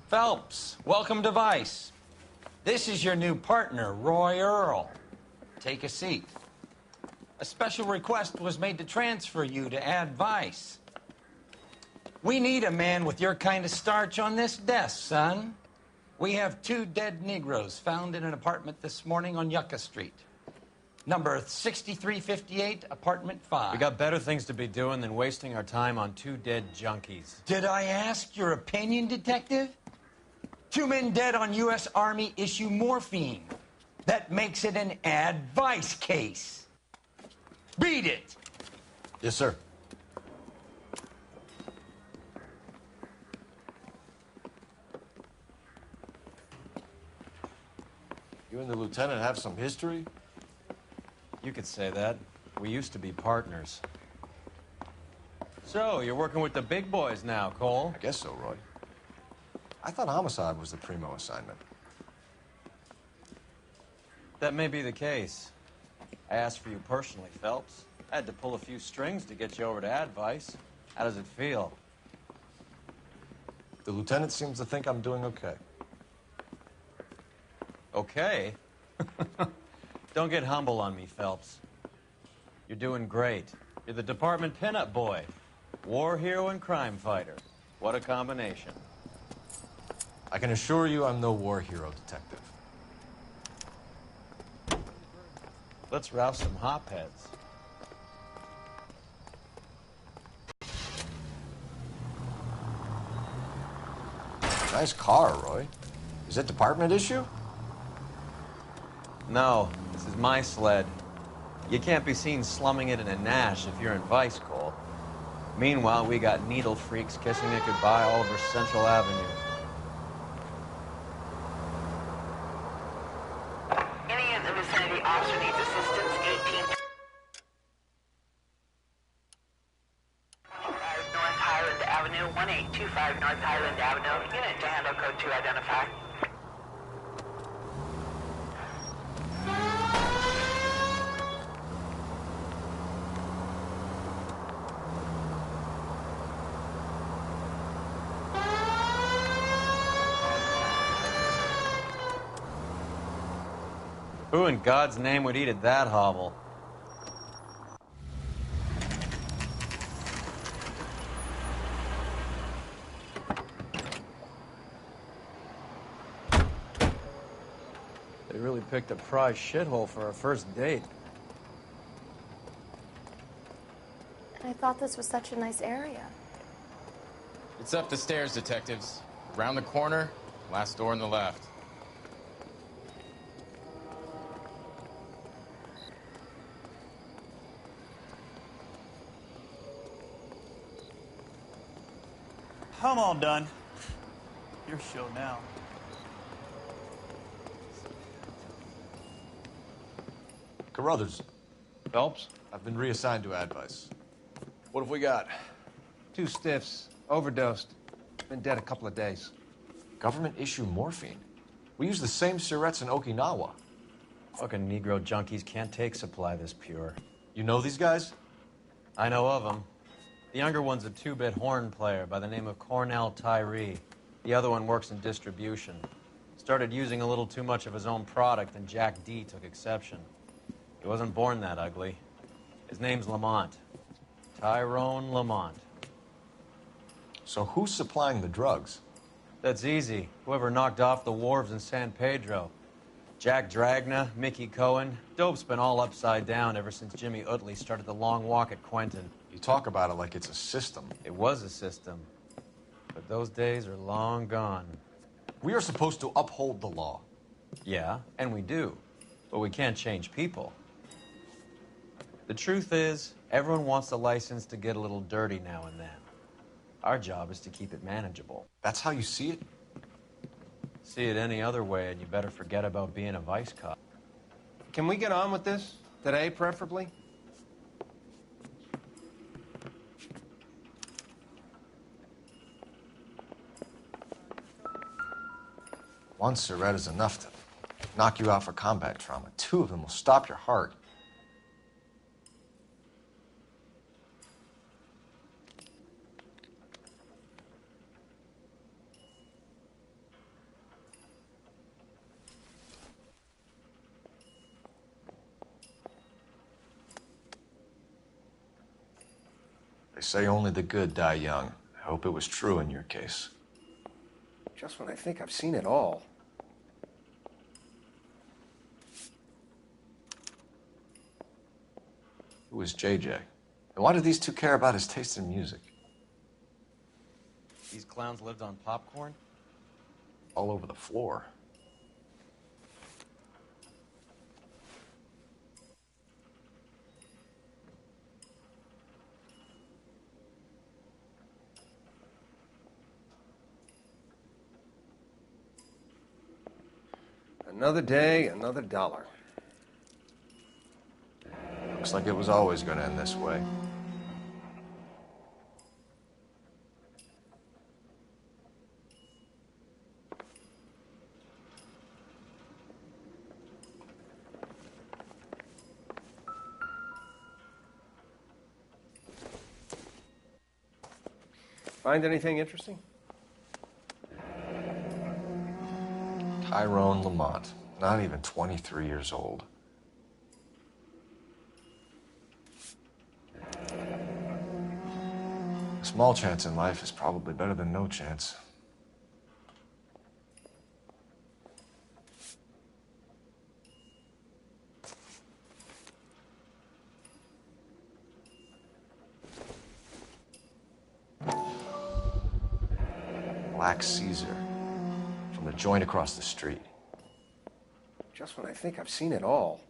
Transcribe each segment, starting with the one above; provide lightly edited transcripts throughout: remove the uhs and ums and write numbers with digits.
Phelps, welcome to Vice. This is your new partner, Roy Earl. Take a seat. A special request was made to transfer you to Ad Vice. We need a man with your kind of starch on this desk, son. We have 2 dead Negroes found in an apartment this morning on Yucca Street. Number 6358, apartment 5. We got better things to be doing than wasting our time on 2 dead junkies. Did I ask your opinion, detective? 2 men dead on U.S. Army issue morphine. That makes it an advice case. Beat it! Yes, sir. You and the lieutenant have some history? You could say that. We used to be partners. So, you're working with the big boys now, Cole? I guess so, Roy. I thought homicide was the primo assignment. That may be the case. I asked for you personally, Phelps. I had to pull a few strings to get you over to Advice. How does it feel? The lieutenant seems to think I'm doing okay. Okay? Don't get humble on me, Phelps. You're doing great. You're the department pinup boy. War hero and crime fighter. What a combination. I can assure you I'm no war hero, detective. Let's rouse some hopheads. Nice car, Roy. Is it department issue? No, this is my sled. You can't be seen slumming it in a Nash if you're in Vice, Cole. Meanwhile, we got needle freaks kissing it goodbye all over Central Avenue. Any in the vicinity officer needs assistance, 1825 North Highland Avenue, 1825 North Highland Avenue. Unit to handle code 2 identify. Who in God's name would eat at that hovel? They really picked a prize shithole for our first date. I thought this was such a nice area. It's up the stairs, detectives. Around the corner, last door on the left. I'm all done. Your show now. Carruthers, Phelps? I've been reassigned to Advice. What have we got? 2 stiffs. Overdosed. Been dead a couple of days. Government issue morphine. We use the same syrettes in Okinawa. Fucking Negro junkies can't take supply this pure. You know these guys? I know of them. The younger one's a 2-bit horn player by the name of Cornell Tyree. The other one works in distribution. Started using a little too much of his own product, and Jack D took exception. He wasn't born that ugly. His name's Lamont. Tyrone Lamont. So who's supplying the drugs? That's easy. Whoever knocked off the wharves in San Pedro. Jack Dragna, Mickey Cohen. Dope's been all upside down ever since Jimmy Utley started the long walk at Quentin. You talk about it like it's a system. It was a system. But those days are long gone. We are supposed to uphold the law. Yeah, and we do. But we can't change people. The truth is, everyone wants a license to get a little dirty now and then. Our job is to keep it manageable. That's how you see it? See it any other way, and you better forget about being a vice cop. Can we get on with this? Today, preferably? One Surette is enough to knock you out for combat trauma. 2 of them will stop your heart. They say only the good die young. I hope it was true in your case. Just when I think I've seen it all. Who is JJ? And why do these two care about his taste in music? These clowns lived on popcorn? All over the floor. Another day, another dollar. Looks like it was always going to end this way. Find anything interesting? Tyrone Lamont, not even 23 years old. A small chance in life is probably better than no chance. Black Caesar, from the joint across the street. Just when I think I've seen it all.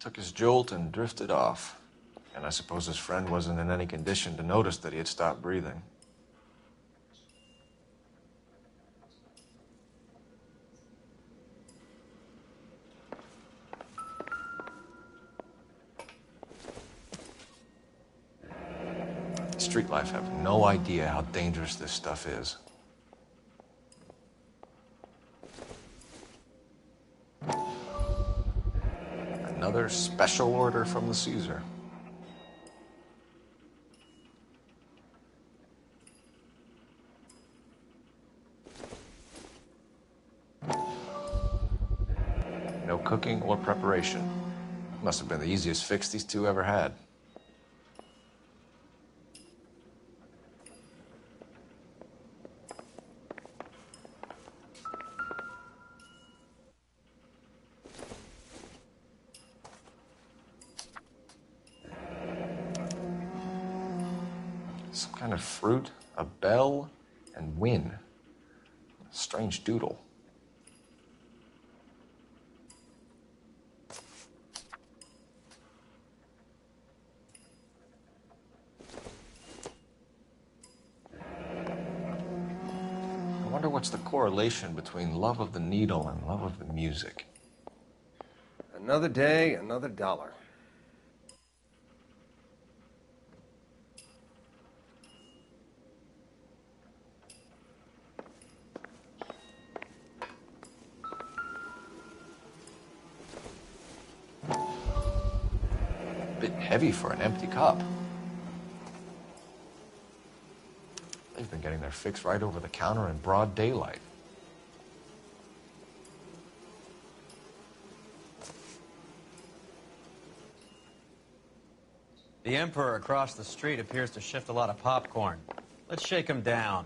Took his jolt and drifted off. And I suppose his friend wasn't in any condition to notice that he had stopped breathing. Street life have no idea how dangerous this stuff is. Another special order from the Caesar. No cooking or preparation. Must have been the easiest fix these two ever had. Some kind of fruit, a bell, and win. Strange doodle. I wonder what's the correlation between love of the needle and love of the music. Another day, another dollar. Bit heavy for an empty cup. They've been getting their fix right over the counter in broad daylight. The Emperor across the street appears to shift a lot of popcorn. Let's shake him down.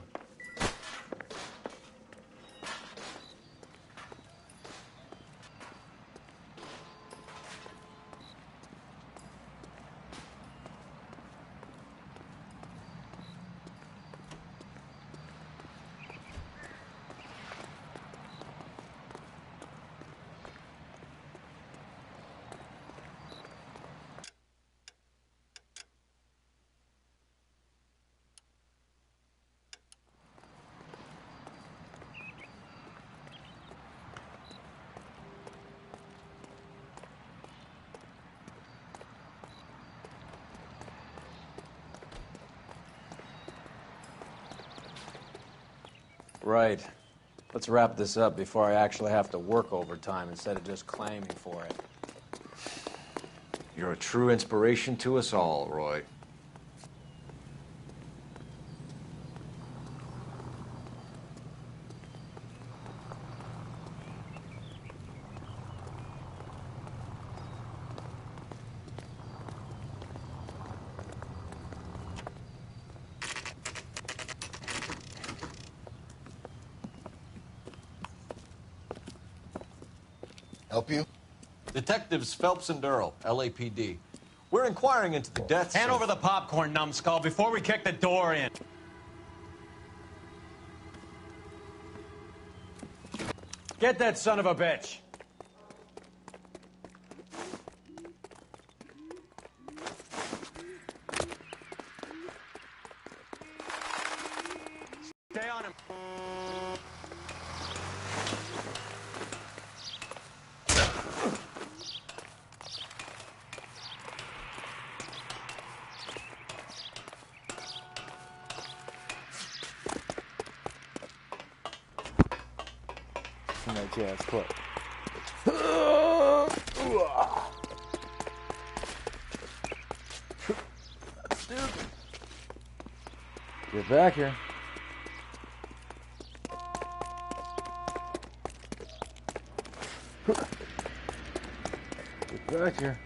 Right. Let's wrap this up before I actually have to work overtime instead of just claiming for it. You're a true inspiration to us all, Roy. help you? Detectives Phelps and Earl, LAPD. We're inquiring into the deaths Hand of... over the popcorn, numbskull, before we kick the door in. Get that son of a bitch. Stay on him. In that jazz club. Stupid. Get back here. Get back here.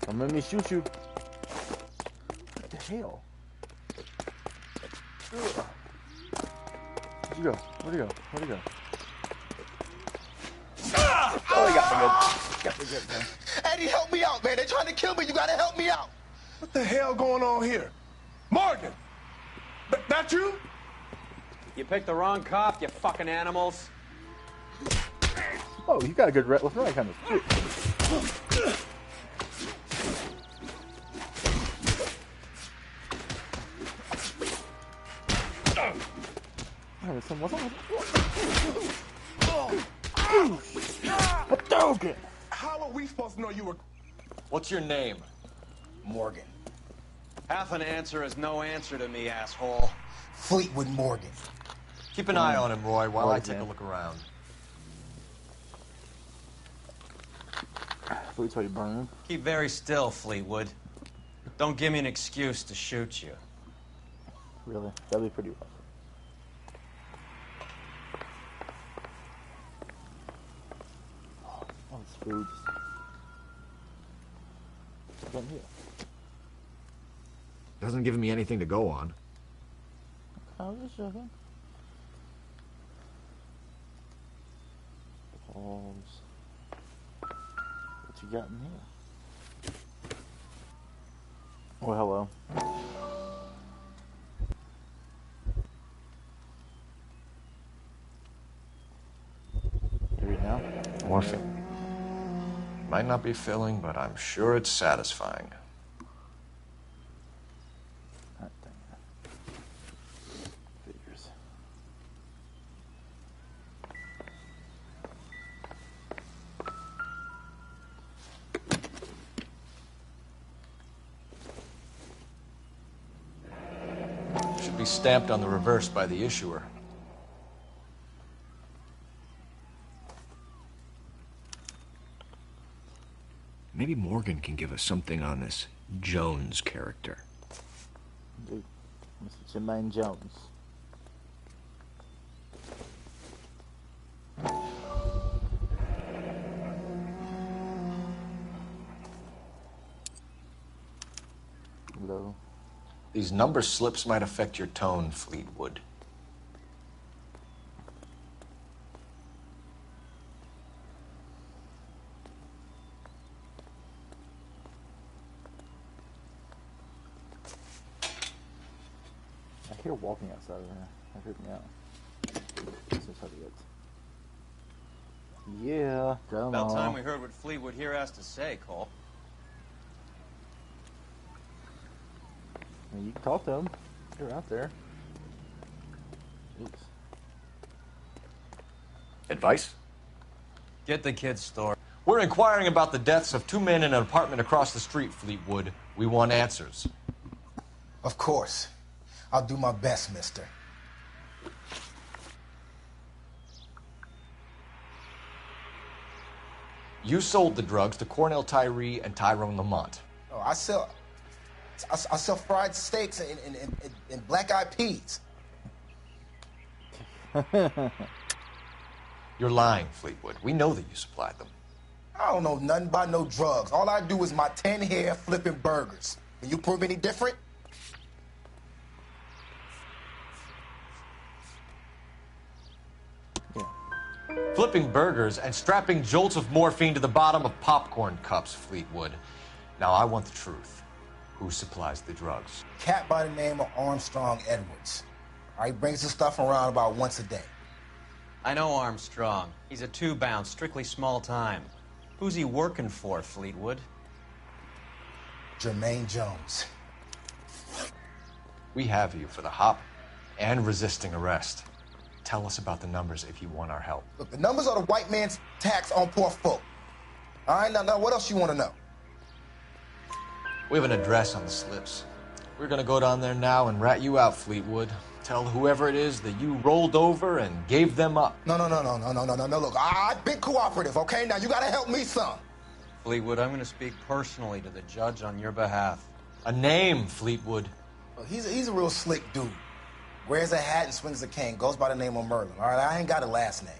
Don't make me shoot you. What the hell? Where'd you go? Where'd he go? Where'd he go? Oh, he got me good. Got me good, man. Eddie, help me out, man. They're trying to kill me. You gotta help me out. What the hell going on here? Morgan! That you? You picked the wrong cop, you fucking animals. Oh, you got a good left right kind of. What's on? How are we supposed to know you were... What's your name? Morgan. Half an answer is no answer to me, asshole. Fleetwood Morgan. Keep an eye on him, Roy, while I take a look around. Fleet's already burned. Keep very still, Fleetwood. Don't give me an excuse to shoot you. Really? That'd be pretty rough. Oh, this food. What's here? Doesn't give me anything to go on. I was just checking. Balls. What you got in here? Oh, hello. Here now. Morphine. Might not be filling, but I'm sure it's satisfying. Figures. Should be stamped on the reverse by the issuer. Maybe Morgan can give us something on this Jones character. Dude, Mr. Jermaine Jones. Hello. These number slips might affect your tone, Fleetwood. I hear walking outside of there. That freaked me out. This is how it gets. Yeah, come About on. time we heard what Fleetwood here has to say, Cole. I mean, you can talk to him. You're out there. Jeez. Advice? Get the kid's story. We're inquiring about the deaths of two men in an apartment across the street, Fleetwood. We want answers. Of course. I'll do my best, mister. You sold the drugs to Cornell Tyree and Tyrone Lamont. Oh, I sell fried steaks and black-eyed peas. You're lying, Fleetwood. We know that you supplied them. I don't know nothing about no drugs. All I do is my 10 hair flipping burgers. Can you prove any different? Yeah. Flipping burgers and strapping jolts of morphine to the bottom of popcorn cups, Fleetwood. Now, I want the truth. Who supplies the drugs? Cat by the name of Armstrong Edwards. All right, brings the stuff around about once a day. I know Armstrong. He's a two-bound, strictly small time. Who's he working for, Fleetwood? Jermaine Jones. We have you for the hop and resisting arrest. Tell us about the numbers if you want our help. Look, the numbers are the white man's tax on poor folk. All right, now what else you want to know? We have an address on the slips. We're gonna go down there now and rat you out, Fleetwood. Tell whoever it is that you rolled over and gave them up. No. Look, I've been cooperative, okay? Now you gotta help me some. Fleetwood, I'm gonna speak personally to the judge on your behalf. A name, Fleetwood. Well, he's a real slick dude. Wears a hat and swings a cane. Goes by the name of Merlin. All right, I ain't got a last name.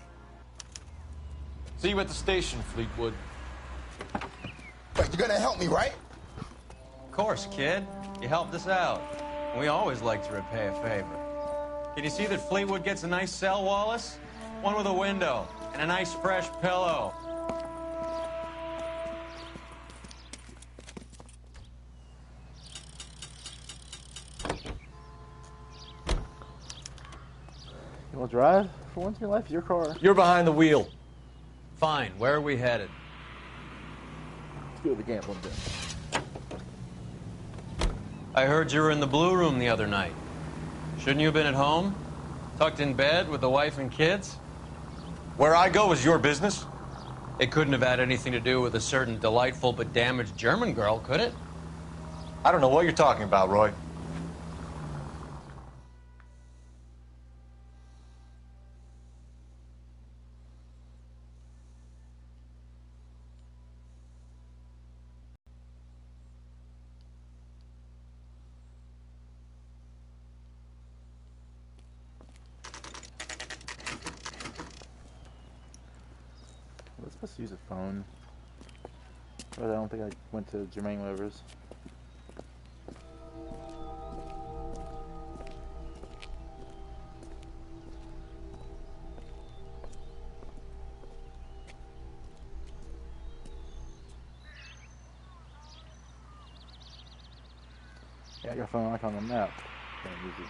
See you at the station, Fleetwood. Wait, you're gonna help me, right? Of course, kid. You helped us out. We always like to repay a favor. Can you see that Fleetwood gets a nice cell, Wallace? One with a window and a nice fresh pillow. You want to drive? For once in your life, your car. You're behind the wheel. Fine. Where are we headed? Let's go to the gambling den. I heard you were in the Blue Room the other night. Shouldn't you have been at home? Tucked in bed with the wife and kids? Where I go is your business? It couldn't have had anything to do with a certain delightful but damaged German girl, could it? I don't know what you're talking about, Roy. I was supposed to use a phone, but I don't think I went to Jermaine Weber's. Yeah, I got a phone icon on the map. Can't use it.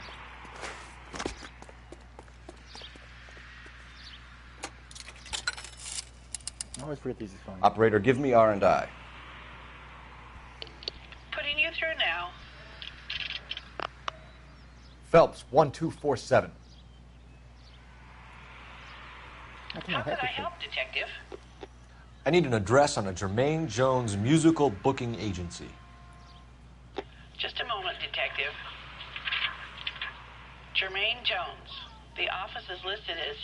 I always forget these phones. Operator, give me R&I. Putting you through now. Phelps, 1247. How can I help, Detective? I need an address on a Jermaine Jones musical booking agency. Just a moment, Detective. Jermaine Jones. The office is listed as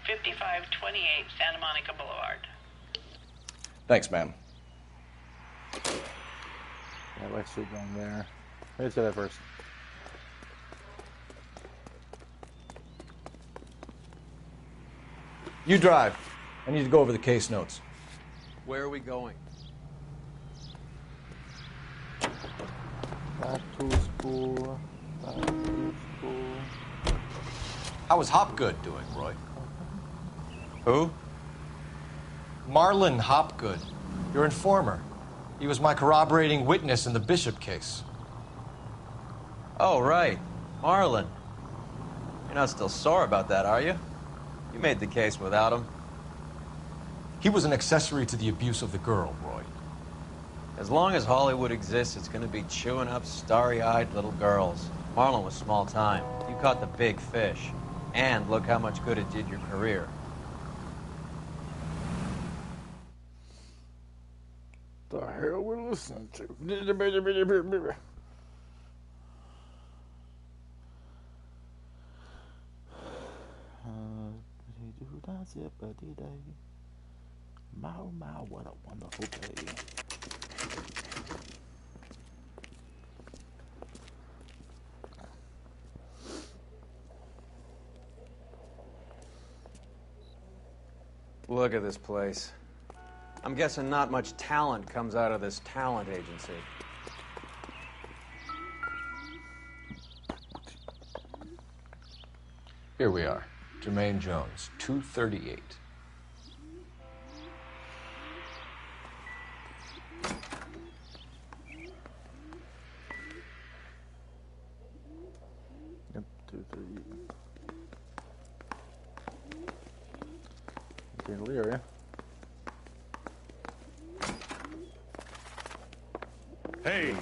5528 Santa Monica Boulevard. Thanks, ma'am. Yeah, Lex should go in there. Let's go there first. You drive. I need to go over the case notes. Where are we going? Back to school. Back to school. How is Hopgood doing, Roy? Who? Marlon Hopgood, your informer. He was my corroborating witness in the Bishop case. Oh, right. Marlon. You're not still sore about that, are you? You made the case without him. He was an accessory to the abuse of the girl, Roy. As long as Hollywood exists, it's going to be chewing up starry-eyed little girls. Marlon was small time. You caught the big fish. And look how much good it did your career. The hell we're listening to? What a wonderful day. Look at this place. I'm guessing not much talent comes out of this talent agency. Here we are. Jermaine Jones, 238. Chandelier. Hey,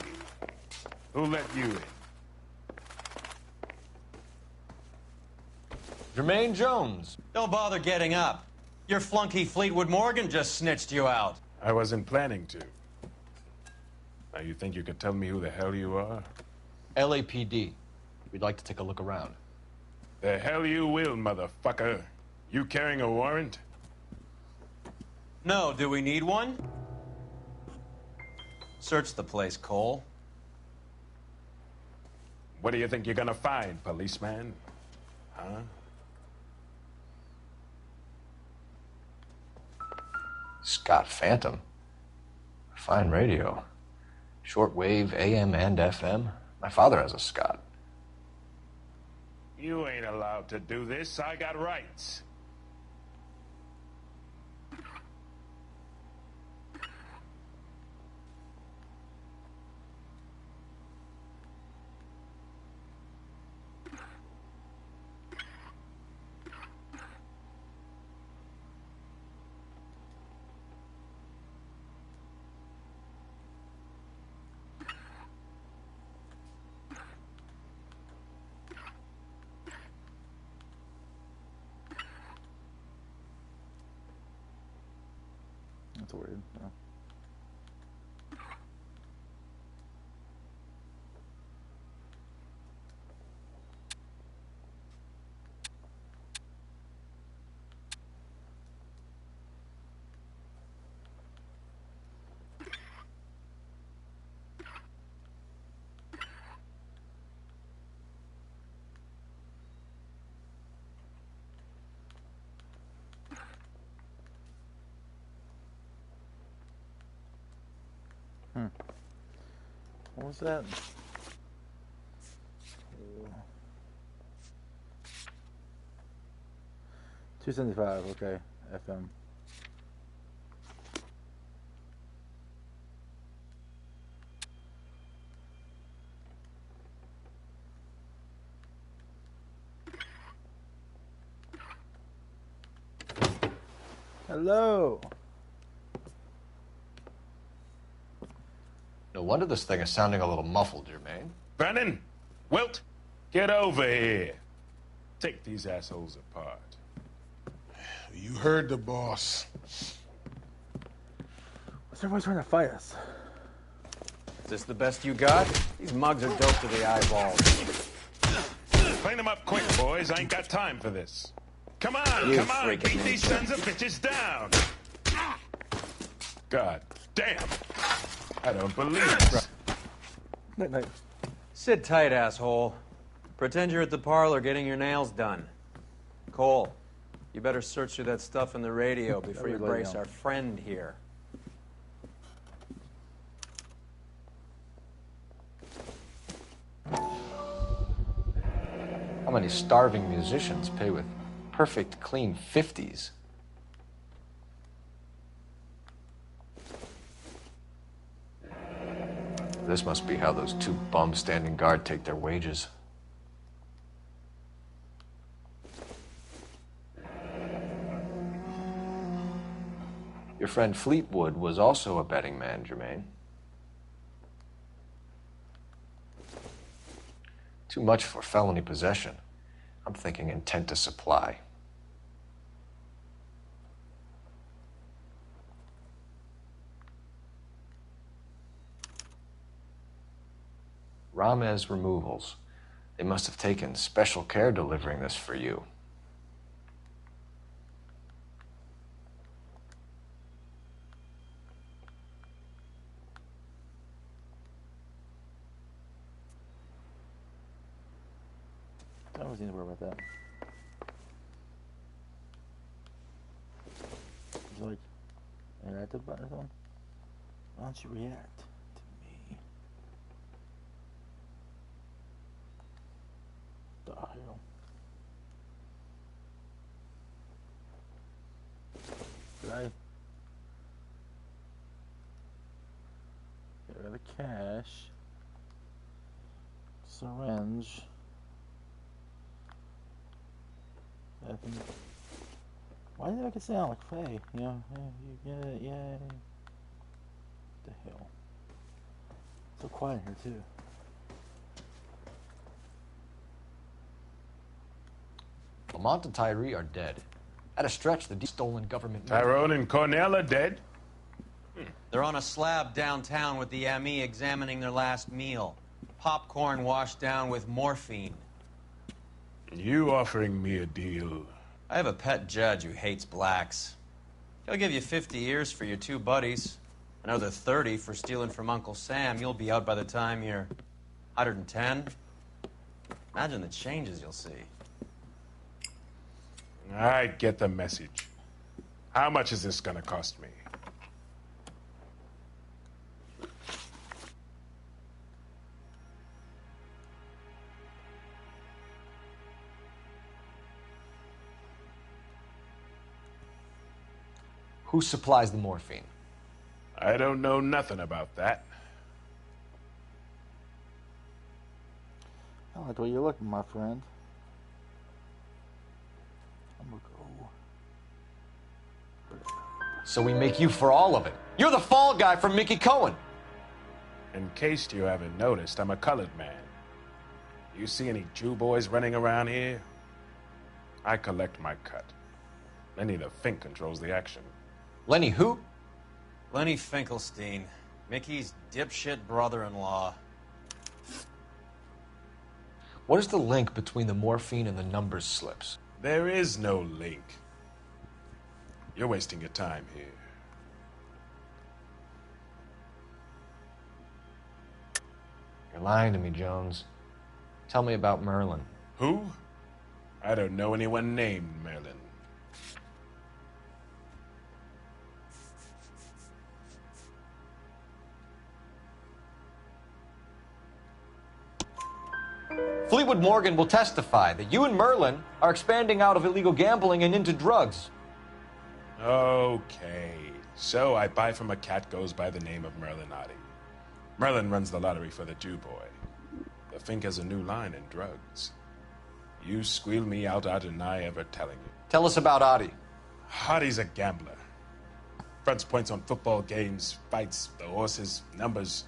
who let you in? Jermaine Jones. Don't bother getting up. Your flunky Fleetwood Morgan just snitched you out. I wasn't planning to. Now you think you could tell me who the hell you are? LAPD. We'd like to take a look around. The hell you will, motherfucker. You carrying a warrant? No, do we need one? Search the place, Cole. What do you think you're gonna find, policeman? Huh? Scott Phantom. Fine radio. Shortwave, AM and FM. My father has a Scott. You ain't allowed to do this. I got rights. That's weird. No. What was that? 275, okay, FM. Hello. No wonder this thing is sounding a little muffled, Jermaine. Brennan, Wilt, get over here. Take these assholes apart. You heard the boss. What's everybody trying to fight us? Is this the best you got? These mugs are dope to the eyeballs. Clean them up quick, boys. I ain't got time for this. Come on, You come on. freaking Beat these sons of bitches down. God damn. I don't believe it. Night. Sit tight, asshole. Pretend you're at the parlor getting your nails done. Cole, you better search through that stuff in the radio before you brace our friend here. How many starving musicians pay with perfect, clean 50s? This must be how those two bums standing guard take their wages. Your friend Fleetwood was also a betting man, Jermaine. Too much for felony possession. I'm thinking intent to supply. Ramez Removals. They must have taken special care delivering this for you. I always need to worry about that. Is it like an interactive button or something? Why don't you react to me? The hell? Did I get rid of the cash? Syringe. Why did I make it sound like Faye? You know, hey, you get it, yay. What the hell? So quiet in here too. Lamont and Tyree are dead. At a stretch, the stolen government... Tyrone and Cornell are dead? They're on a slab downtown with the ME examining their last meal. Popcorn washed down with morphine. You offering me a deal? I have a pet judge who hates blacks. He'll give you 50 years for your two buddies. Another 30 for stealing from Uncle Sam. You'll be out by the time you're 110. Imagine the changes you'll see. I get the message. How much is this gonna cost me? Who supplies the morphine? I don't know nothing about that. I like the way you're looking, my friend. I'm gonna go. So we make you for all of it. You're the fall guy from Mickey Cohen. In case you haven't noticed, I'm a colored man. You see any Jew boys running around here? I collect my cut. Lenny the Fink controls the action. Lenny who? Lenny Finkelstein, Mickey's dipshit brother-in-law. What is the link between the morphine and the numbers slips? There is no link. You're wasting your time here. You're lying to me, Jones. Tell me about Merlin. Who? I don't know anyone named Merlin. Fleetwood Morgan will testify that you and Merlin are expanding out of illegal gambling and into drugs. Okay. So I buy from a cat goes by the name of Merlin Oddie. Merlin runs the lottery for the Jew boy. The Fink has a new line in drugs. You squeal me out, I deny ever telling you. Tell us about Oddie. Oddie's a gambler. Fronts points on football games, fights, the horses, numbers.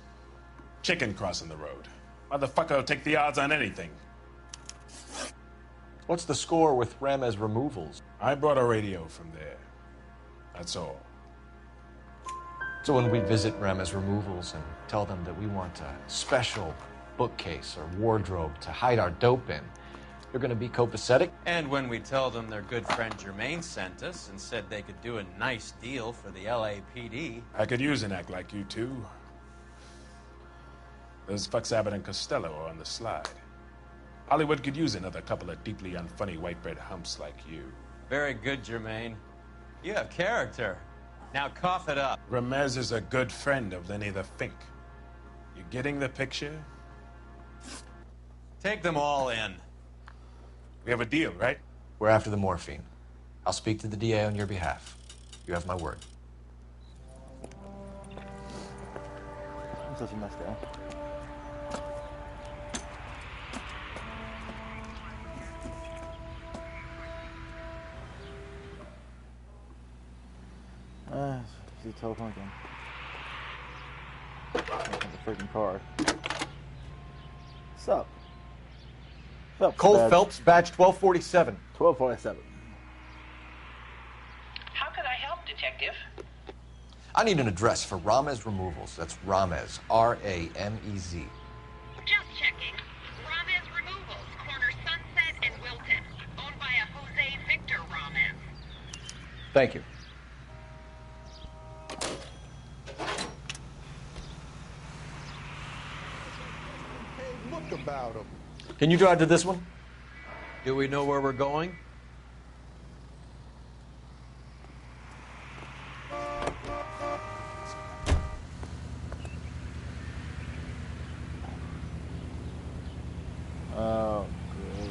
Chicken crossing the road. Motherfucker will take the odds on anything. What's the score with Ramez removals? I brought a radio from there. That's all. So when we visit Ramez removals and tell them that we want a special bookcase or wardrobe to hide our dope in, you're going to be copacetic? And when we tell them their good friend Jermaine sent us and said they could do a nice deal for the LAPD. I could use an act like you two. Those fucks Abbott and Costello are on the slide. Hollywood could use another couple of deeply unfunny white bread humps like you. Very good, Jermaine. You have character. Now cough it up. Ramez is a good friend of Lenny the Fink. You getting the picture? Take them all in. We have a deal, right? We're after the morphine. I'll speak to the DA on your behalf. You have my word. I'm such a nice guy. The telephone again. The freaking car. What's up? Cole Phelps, badge 1247. 1247. How can I help, Detective? I need an address for Ramez Removals. That's Ramez, R-A-M-E-Z. Just checking. Ramez Removals, corner Sunset and Wilton. Owned by a Jose Victor Ramez. Thank you. Look about him. Can you drive to this one? Do we know where we're going? Oh, great.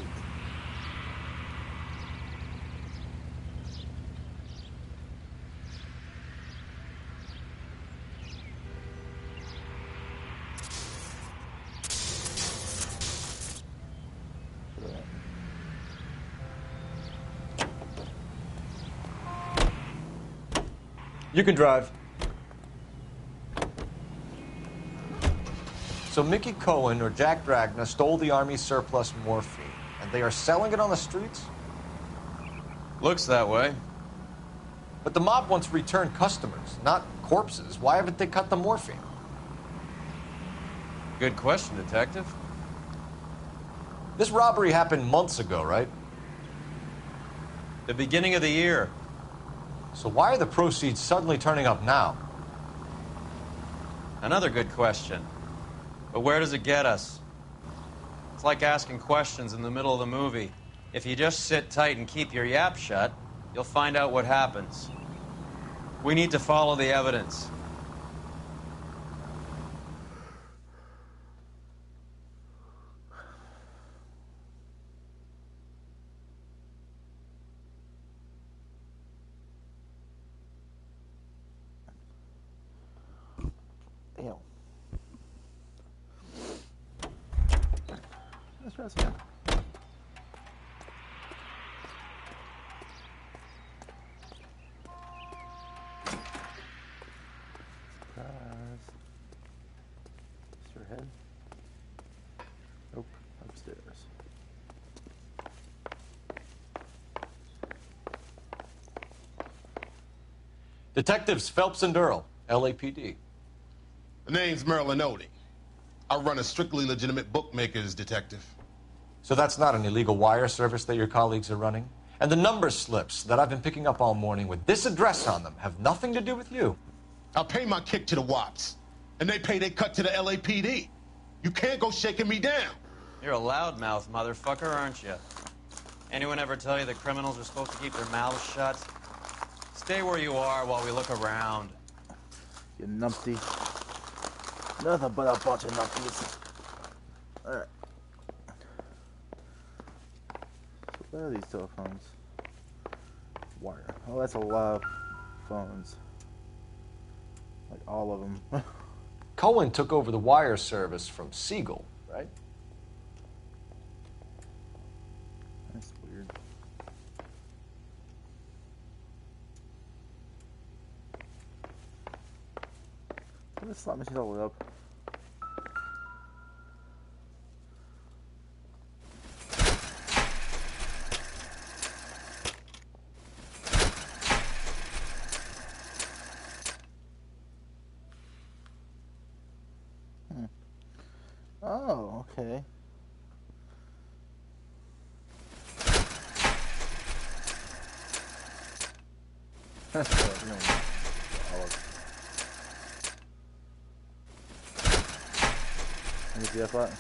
You can drive. So Mickey Cohen or Jack Dragna stole the Army's surplus morphine, and they are selling it on the streets? Looks that way. But the mob wants return customers, not corpses. Why haven't they cut the morphine? Good question, Detective. This robbery happened months ago, right? The beginning of the year. So why are the proceeds suddenly turning up now? Another good question. But where does it get us? It's like asking questions in the middle of the movie. If you just sit tight and keep your yap shut, you'll find out what happens. We need to follow the evidence. Ew. Let's try this again. Surprise. Is your head? Nope. Upstairs. Detectives Phelps and Earl, LAPD. The name's Norie. I run a strictly legitimate bookmaker's detective. So that's not an illegal wire service that your colleagues are running? And the number slips that I've been picking up all morning with this address on them have nothing to do with you? I pay my kick to the Wops, and they pay their cut to the LAPD. You can't go shaking me down. You're a loudmouth motherfucker, aren't you? Anyone ever tell you that criminals are supposed to keep their mouths shut? Stay where you are while we look around. You numpty. Nothing but a bunch of numpties. Alright. So where are these telephones? Wire. Oh, that's a lot of phones. Like all of them. Cohen took over the wire service from Siegel, right? That's weird. This slot machine's all lit up. Oh, okay. Let me see that button.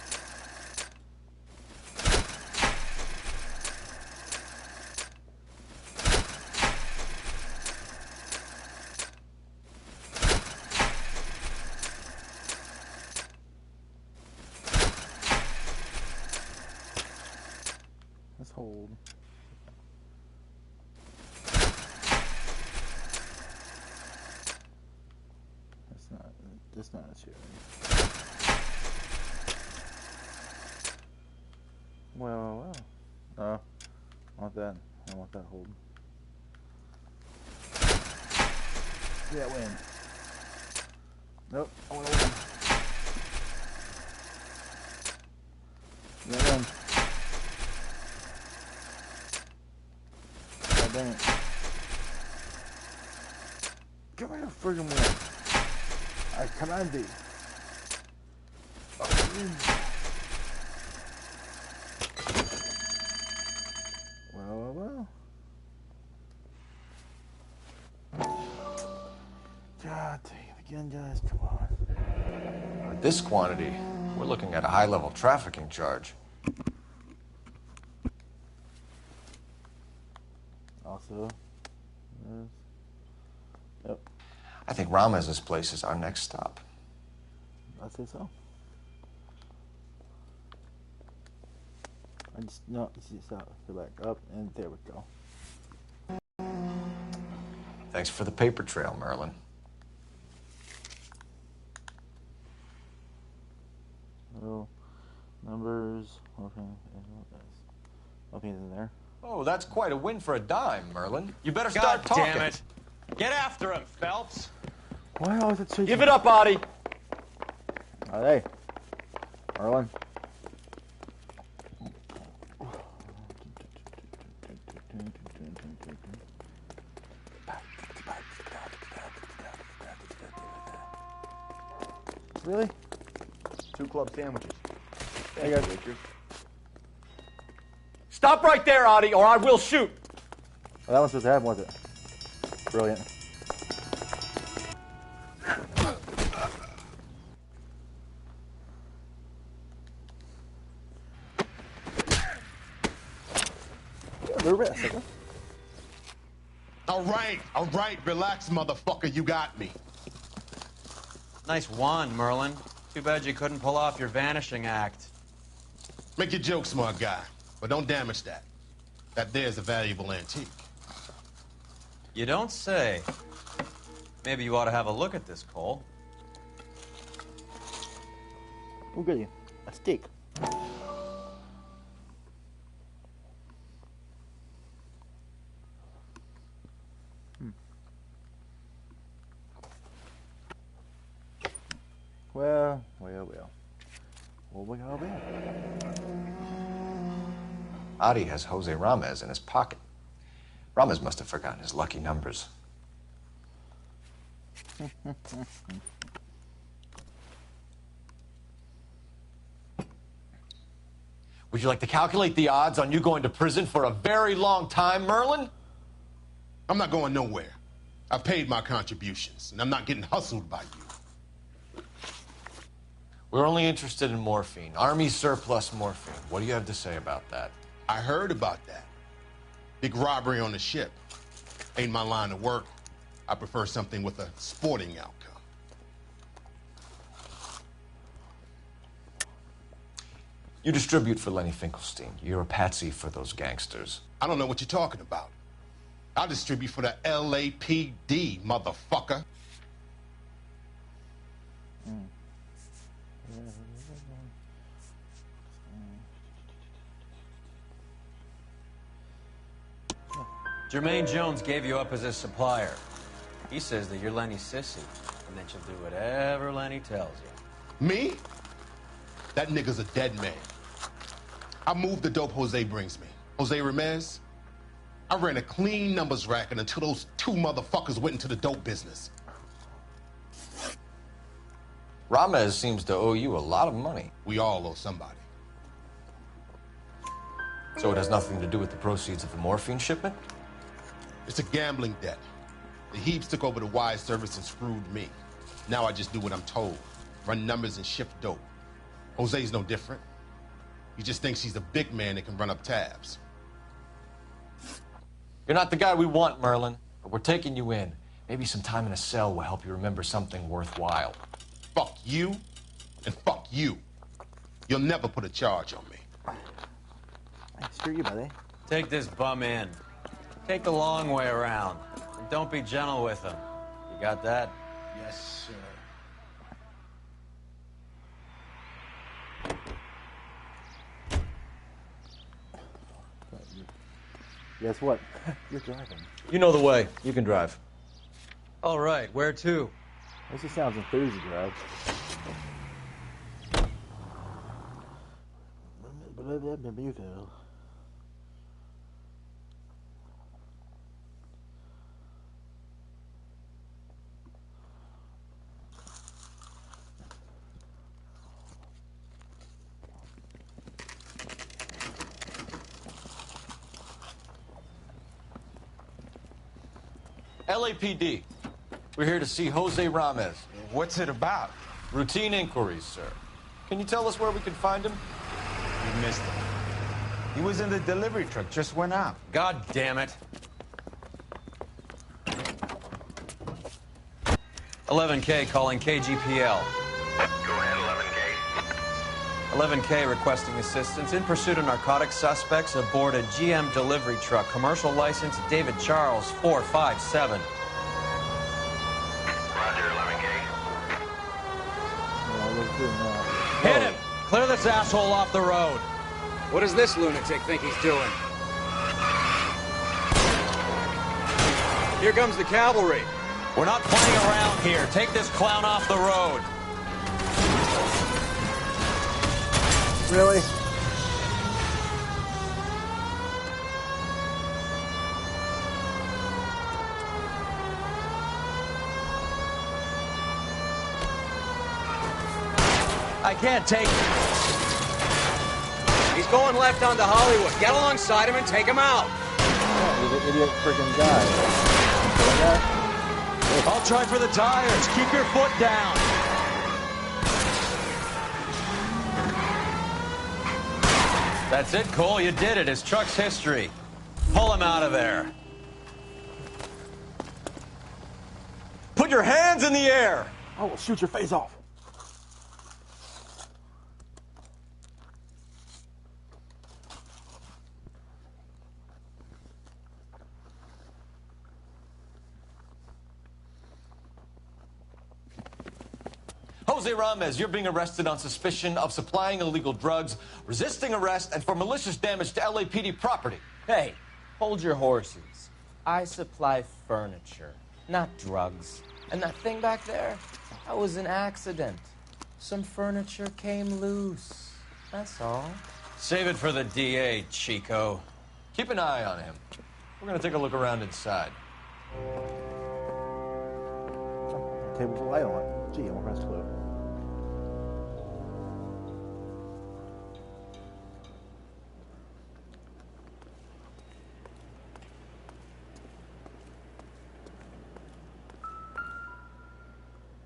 Let's hold. That's not a chair. Well. No. I want that. I want that hold. Yeah, win. Nope. I want to win. Yeah, win. God dang it. Give me a friggin' win. I command thee. Oh, win. Well. God dang it again, guys. Come on. At this quantity, we're looking at a high-level trafficking charge. Also, yep. I think Ramez's place is our next stop. I'd say so. I just, no, you see, stop, go back up, and there we go. Thanks for the paper trail, Merlin. Oh, numbers, okay, nothing's in there. Oh, that's quite a win for a dime, Merlin. You better start talking. God damn it. Get after him, Phelps. Why always it chasing? Give it up, Audie. Hey, Merlin. Really? 2 club sandwiches. Hey guys. Stop right there, Audie, or I will shoot. Well, that one's supposed to happen, was it? Brilliant. All right, relax, motherfucker, you got me. Nice wand, Merlin. Too bad you couldn't pull off your vanishing act. Make your joke, smart guy, but don't damage that. That there's a valuable antique. You don't say. Maybe you ought to have a look at this, Cole. Oh, goody. A steak. Well. What we got there? Adi has Jose Ramez in his pocket. Ramez must have forgotten his lucky numbers. Would you like to calculate the odds on you going to prison for a very long time, Merlin? I'm not going nowhere. I've paid my contributions, and I'm not getting hustled by you. We're only interested in morphine. Army surplus morphine. What do you have to say about that? I heard about that. Big robbery on the ship. Ain't my line of work. I prefer something with a sporting outcome. You distribute for Lenny Finkelstein. You're a patsy for those gangsters. I don't know what you're talking about. I distribute for the LAPD, motherfucker. Jermaine Jones gave you up as his supplier. He says that you're Lenny's sissy, and that you'll do whatever Lenny tells you. Me? That nigga's a dead man. I moved the dope Jose brings me. Jose Ramez? I ran a clean numbers racket until those 2 motherfuckers went into the dope business. Ramez seems to owe you a lot of money. We all owe somebody. So it has nothing to do with the proceeds of the morphine shipment? It's a gambling debt. The Heaps took over the wire service and screwed me. Now I just do what I'm told. Run numbers and shift dope. Jose's no different. He just thinks he's a big man that can run up tabs. You're not the guy we want, Merlin, but we're taking you in. Maybe some time in a cell will help you remember something worthwhile. Fuck you, and fuck you. You'll never put a charge on me. Screw you, buddy. Take this bum in. Take the long way around. And don't be gentle with him. You got that? Yes, sir. Guess what? You're driving. You know the way. You can drive. All right, where to? This just sounds enthused, drive. LAPD. We're here to see Jose Ramez. What's it about? Routine inquiries, sir. Can you tell us where we can find him? You missed him. He was in the delivery truck, just went out. God damn it. 11K calling KGPL. Go ahead, 11K. 11K requesting assistance in pursuit of narcotic suspects aboard a GM delivery truck. Commercial license David Charles 457. Roger, 11K. Hit him! Clear this asshole off the road. What does this lunatic think he's doing? Here comes the cavalry. We're not playing around here. Take this clown off the road. Really? I can't take it. He's going left onto Hollywood. Get alongside him and take him out. Oh, he's an idiot freaking guy. I'll try for the tires. Keep your foot down. That's it, Cole. You did it. His truck's history. Pull him out of there. Put your hands in the air. I will shoot your face off. Jose Ramos, you're being arrested on suspicion of supplying illegal drugs, resisting arrest, and for malicious damage to LAPD property. Hey, hold your horses. I supply furniture, not drugs. And that thing back there, that was an accident. Some furniture came loose. That's all. Save it for the DA, Chico. Keep an eye on him. We're going to take a look around inside. Table with a light on it. Gee, I'm pressed clue.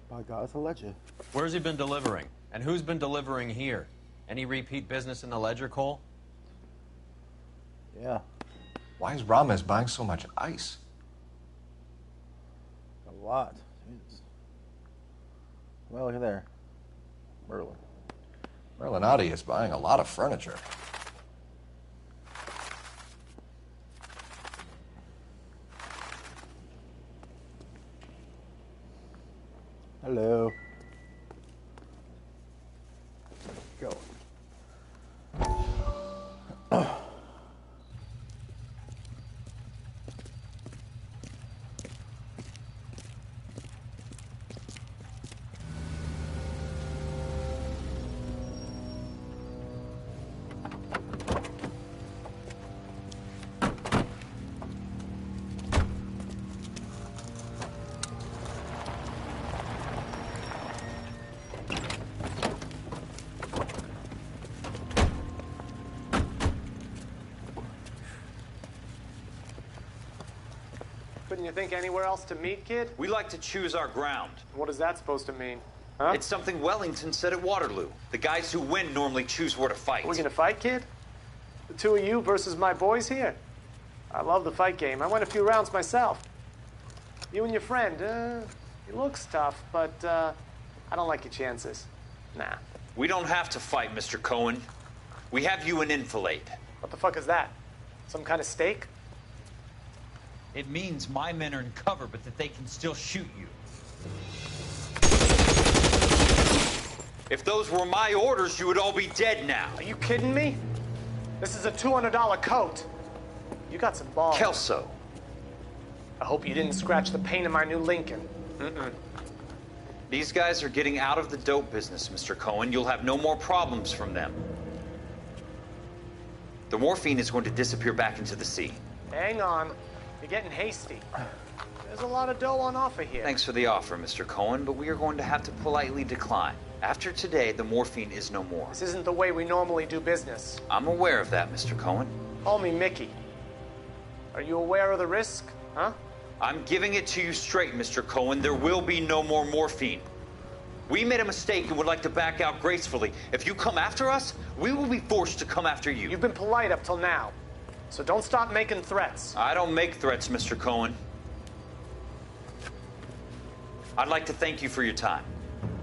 By God, it's a ledger. Where's he been delivering? And who's been delivering here? Any repeat business in the ledger, Cole? Yeah. Why is Ramos buying so much ice? A lot. Jesus. Well, look at there. Merlin. Merlinotti is buying a lot of furniture. Hello. Go. Couldn't you think anywhere else to meet, kid? We like to choose our ground. What is that supposed to mean? Huh? It's something Wellington said at Waterloo. The guys who win normally choose where to fight. Are we gonna fight, kid? The two of you versus my boys here? I love the fight game. I went a few rounds myself. You and your friend, he looks tough, but I don't like your chances. Nah. We don't have to fight, Mr. Cohen. We have you in enfilade. What the fuck is that? Some kind of stake? It means my men are in cover, but that they can still shoot you. If those were my orders, you would all be dead now. Are you kidding me? This is a $200 coat. You got some balls. Kelso. I hope you didn't scratch the paint of my new Lincoln. Mm-mm. These guys are getting out of the dope business, Mr. Cohen. You'll have no more problems from them. The morphine is going to disappear back into the sea. Hang on. You're getting hasty. There's a lot of dough on offer here. Thanks for the offer, Mr. Cohen, but we are going to have to politely decline. After today, the morphine is no more. This isn't the way we normally do business. I'm aware of that, Mr. Cohen. Call me Mickey. Are you aware of the risk, huh? I'm giving it to you straight, Mr. Cohen. There will be no more morphine. We made a mistake and would like to back out gracefully. If you come after us, we will be forced to come after you. You've been polite up till now. So don't stop making threats. I don't make threats, Mr. Cohen. I'd like to thank you for your time.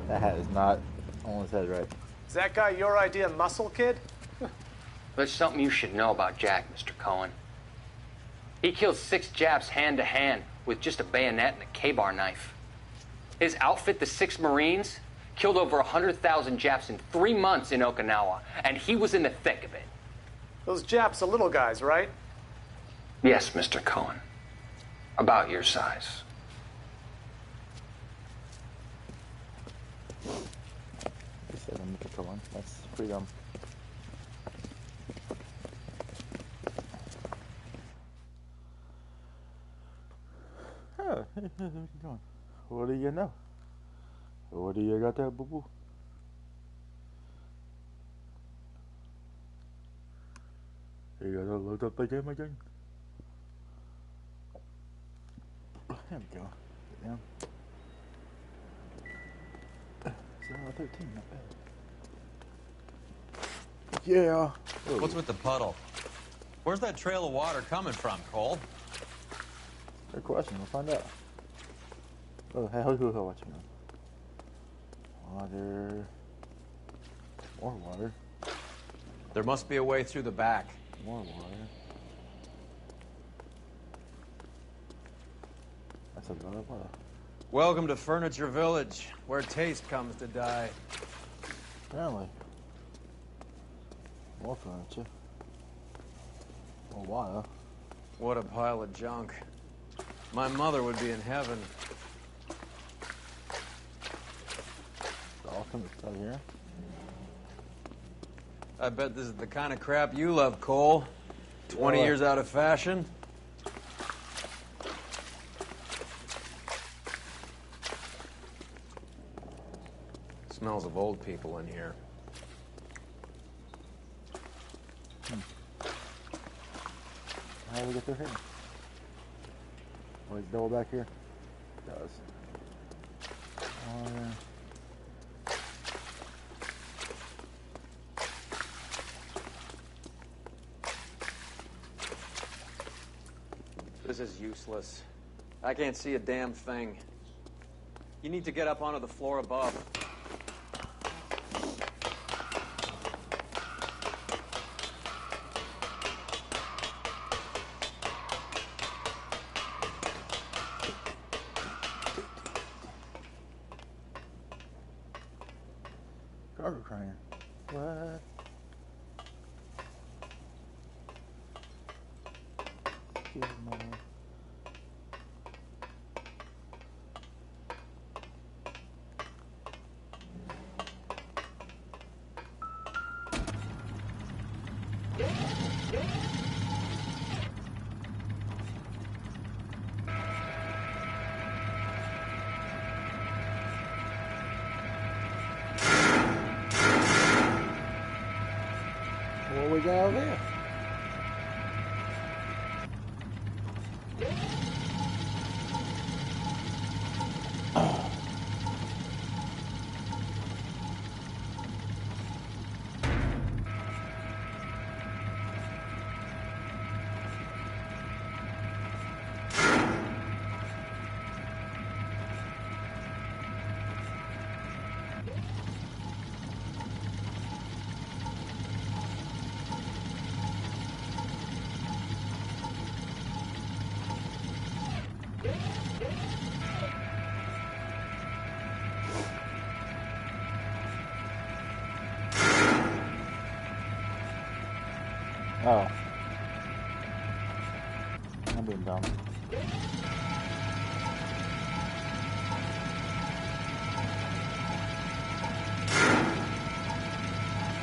That hat is not on his head right. Is that guy your idea of muscle, kid? There's something you should know about Jack, Mr. Cohen. He killed 6 Japs hand to hand with just a bayonet and a K-bar knife. His outfit, the 6 Marines, killed over 100,000 Japs in 3 months in Okinawa, and he was in the thick of it. Those Japs are little guys, right? Yes, Mr. Cohen. about your size. He said I'm Mr. Cohen. That's freedom. Oh, what are you doing? What do you know? What do you got there, boo boo? You gotta load up the game again. There we go. Get down. 13, not bad. Yeah. What's with the puddle? Where's that trail of water coming from, Cole? Good question. We'll find out. Oh, hey, who's watching us? Water. More water. There must be a way through the back. More water. That's a lot of water. Welcome to Furniture Village, where taste comes to die. Apparently. More furniture. More water. What a pile of junk. My mother would be in heaven. All coming out here. I bet this is the kind of crap you love, Cole. 20 years out of fashion. Smells of old people in here. How do we get through here? Oh, he's double back here? It does. This is useless. I can't see a damn thing. You need to get up onto the floor above. Cargo crying. What? What we got over there? Oh. I'm being dumb.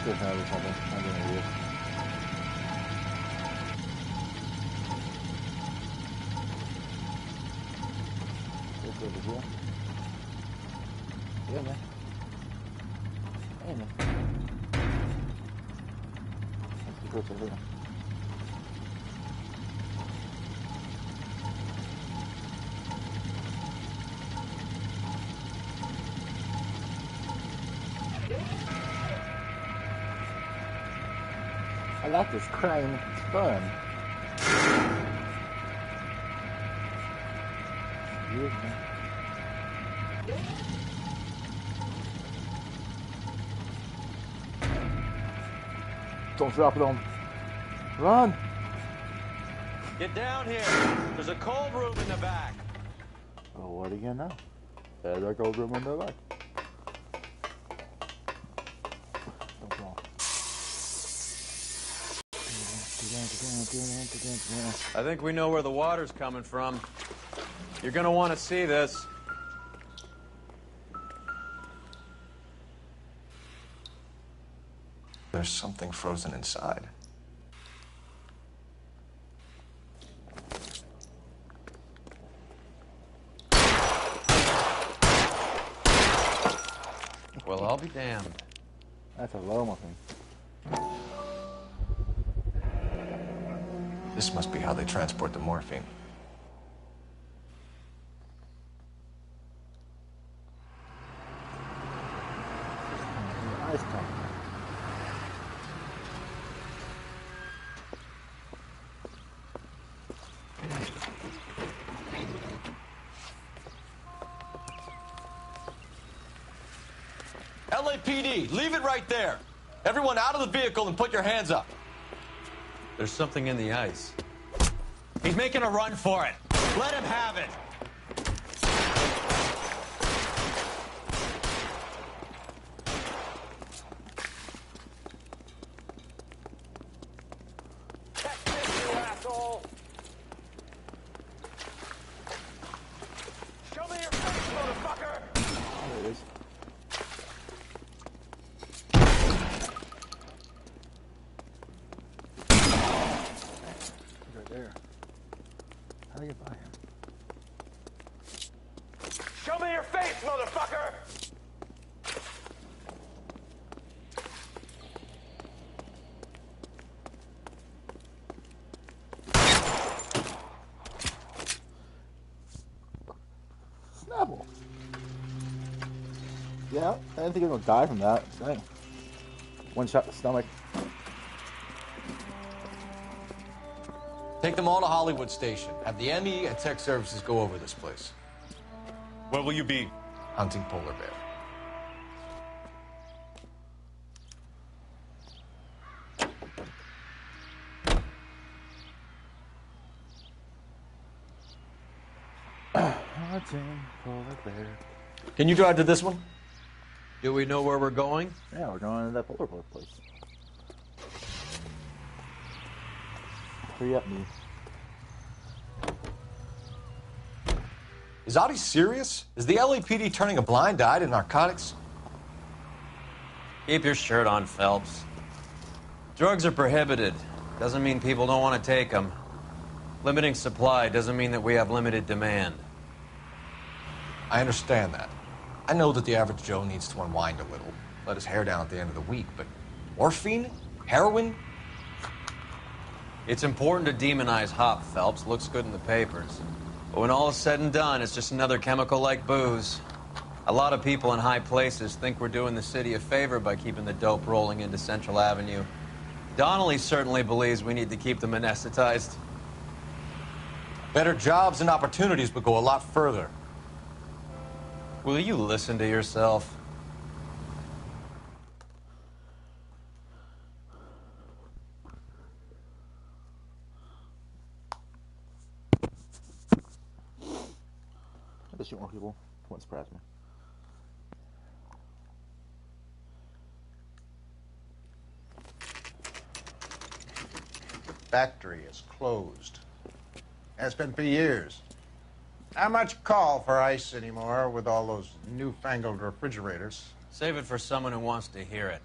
Good how this happened. I'm being an idiot. This over here. Yeah, man. Hey, man. Let's go to here. I like this crane. It's fun. Excuse me. Don't drop it on. Run! Get down here. There's a cold room in the back. Oh, what are you gonna know? There's a cold room in the back. Don't fall. I think we know where the water's coming from. You're gonna want to see this. There's something frozen inside. Well, I'll be damned. That's a aroma thing. This must be how they transport the morphine. Nice time. LAPD, leave it right there. Everyone out of the vehicle and put your hands up. There's something in the ice. He's making a run for it. Let him have it. Show me your face, motherfucker! There it is. Right there. How do you get by him? Show me your face, motherfucker! Snapple. Yeah, I didn't think he was gonna die from that. Dang. One shot to the stomach. Take them all to Hollywood Station. Have the ME and Tech Services go over this place. Where will you be? Hunting polar bear. Hunting polar bear. Can you drive to this one? Do we know where we're going? Yeah, we're going to that polar bear place. Hurry up, me. Is Audie serious? Is the LAPD turning a blind eye to narcotics? Keep your shirt on, Phelps. Drugs are prohibited. Doesn't mean people don't want to take them. Limiting supply doesn't mean that we have limited demand. I understand that. I know that the average Joe needs to unwind a little, let his hair down at the end of the week, but morphine? Heroin? It's important to demonize hop, Phelps. Looks good in the papers. But when all is said and done, it's just another chemical like booze. A lot of people in high places think we're doing the city a favor by keeping the dope rolling into Central Avenue. Donnelly certainly believes we need to keep them anesthetized. Better jobs and opportunities would go a lot further. Will you listen to yourself? I just shoot more people. Wouldn't surprise me. Factory is closed. Has been for years. Not much call for ice anymore with all those newfangled refrigerators. Save it for someone who wants to hear it.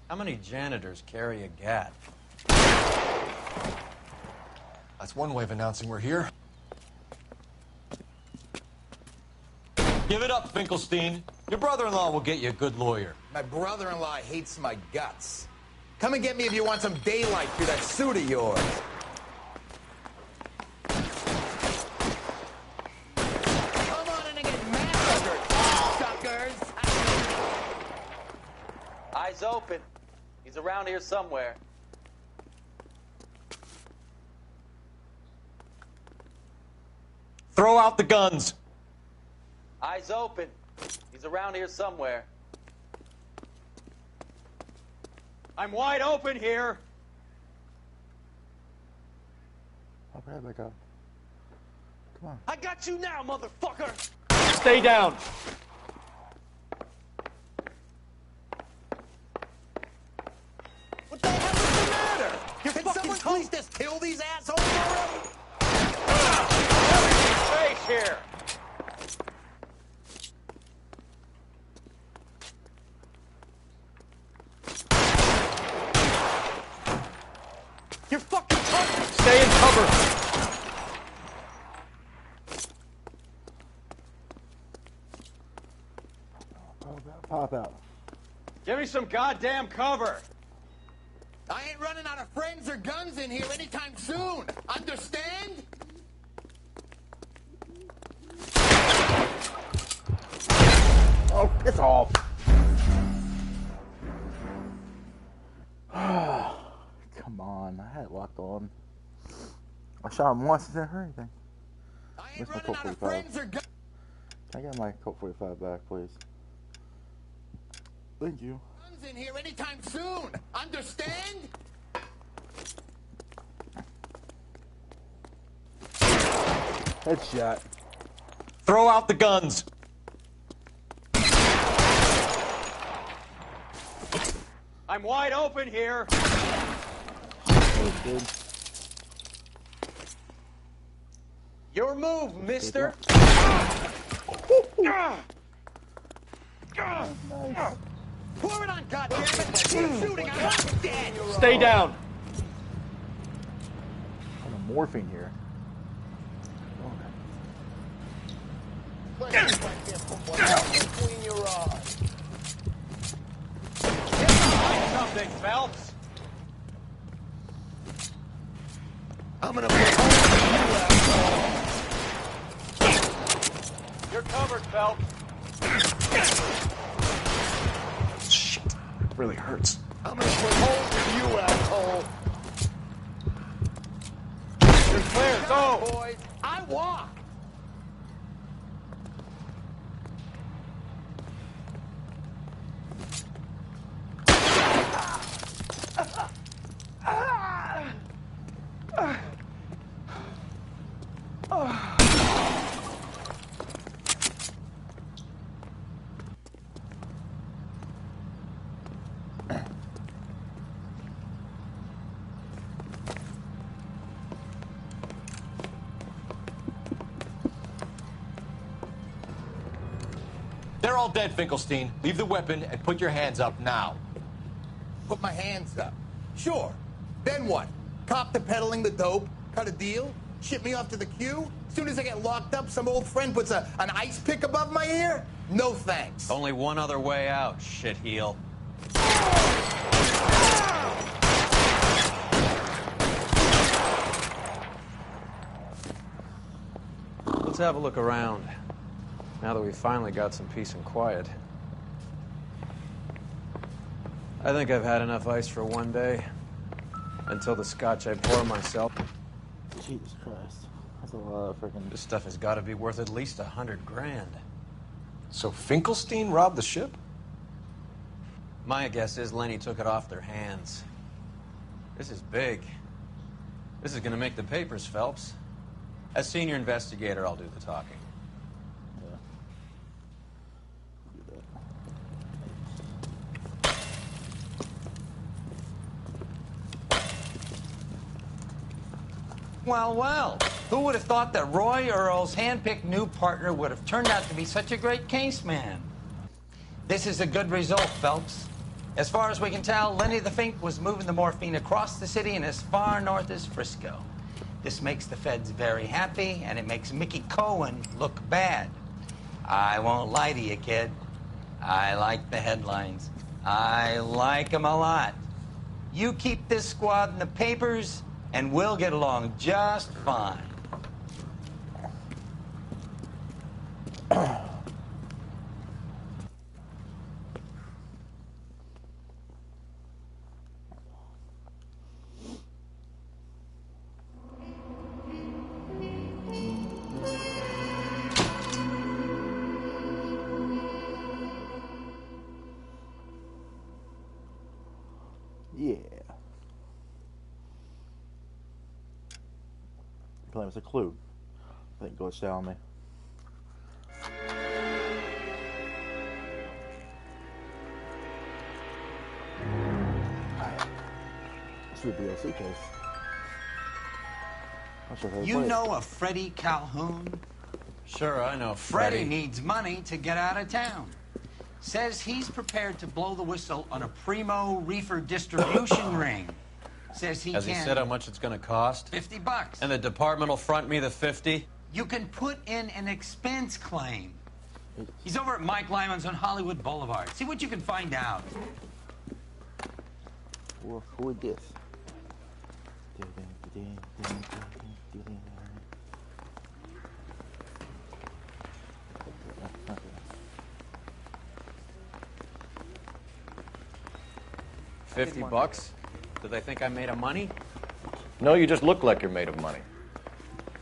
How many janitors carry a gat? That's one way of announcing we're here. Give it up, Finkelstein. Your brother-in-law will get you a good lawyer. My brother-in-law hates my guts. Come and get me if you want some daylight through that suit of yours. Come on in and get massacred, suckers! Eyes open. He's around here somewhere. Throw out the guns. Eyes open. He's around here somewhere. I'm wide open here. I'll grab back up. Come on. I got you now, motherfucker. Stay down. What the hell is the matter? Can someone please just kill these assholes already? Everything's safe here. You're fucking talking. Stay in cover. Pop out. Give me some goddamn cover. I ain't running out of friends or guns in here anytime soon. Understand? Oh, piss off. Come on, I had it locked on. I shot him once, it didn't hurt anything. Where's my Colt 45? Can I get my Colt 45 back, please? Thank you. Guns in here anytime soon. Understand? Headshot. Throw out the guns. I'm wide open here. Good. Your move, mister. Pour it on, goddammit! Keep shooting, I'm not dead! Stay down. I'm morphine here. Between your eyes. Something, Phelps. I'm gonna put hold you, You're covered, Phelps. Shit, it really hurts. I'm gonna put hold you, asshole. You're clear. Go. Boys, I walk. They're all dead, Finkelstein. Leave the weapon and put your hands up now. Put my hands up. Sure. Then what? Cop to peddling the dope? Cut a deal? Ship me off to the queue? Soon as I get locked up, some old friend puts an ice pick above my ear? No thanks. Only one other way out, shitheel. Let's have a look around. Now that we've finally got some peace and quiet. I think I've had enough ice for one day. Until the scotch I pour myself. Jesus Christ. That's a lot of freaking... This stuff has got to be worth at least $100 grand. So Finkelstein robbed the ship? My guess is Lenny took it off their hands. This is big. This is going to make the papers, Phelps. As senior investigator, I'll do the talking. Well, well, who would have thought that Roy Earl's hand-picked new partner would have turned out to be such a great case man? This is a good result, Phelps. As far as we can tell, Lenny the Fink was moving the morphine across the city and as far north as Frisco. This makes the feds very happy, and it makes Mickey Cohen look bad. I won't lie to you, kid. I like the headlines. I like them a lot. You keep this squad in the papers, and we'll get along just fine. Yeah. Claim it's a clue. I think glitched out on me. This would be a DLC case. Not sure if I You played it. know a Freddie Calhoun? Sure, I know Freddie needs money to get out of town. Says he's prepared to blow the whistle on a primo reefer distribution ring. Says he Has can... he said how much it's going to cost? $50. And the department will front me the 50? You can put in an expense claim. He's over at Mike Lyman's on Hollywood Boulevard. See what you can find out. Who is this? $50? Do they think I'm made of money? No, you just look like you're made of money.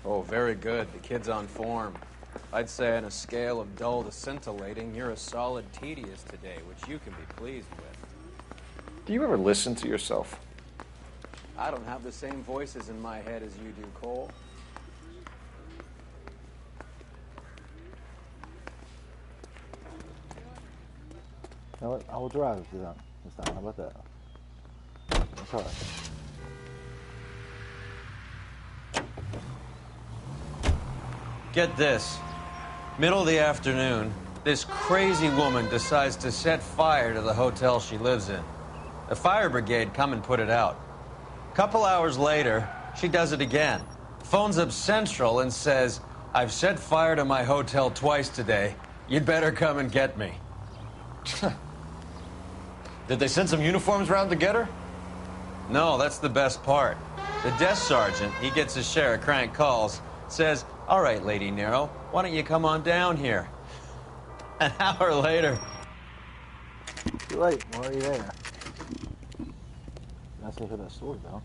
Oh, very good. The kid's on form. I'd say on a scale of dull to scintillating, you're a solid tedious today, which you can be pleased with. Do you ever listen to yourself? I don't have the same voices in my head as you do, Cole. You know what? I will drive this time. How about that? That's all right. Get this. Middle of the afternoon, this crazy woman decides to set fire to the hotel she lives in. The fire brigade come and put it out. A couple hours later, she does it again. Phones up Central and says, "I've set fire to my hotel twice today. You'd better come and get me." Did they send some uniforms around to get her? No, that's the best part. The desk sergeant, he gets his share of crank calls, says, "All right, Lady Nero, why don't you come on down here?" An hour later. Too late. I'm already there. That's to hear that story, though.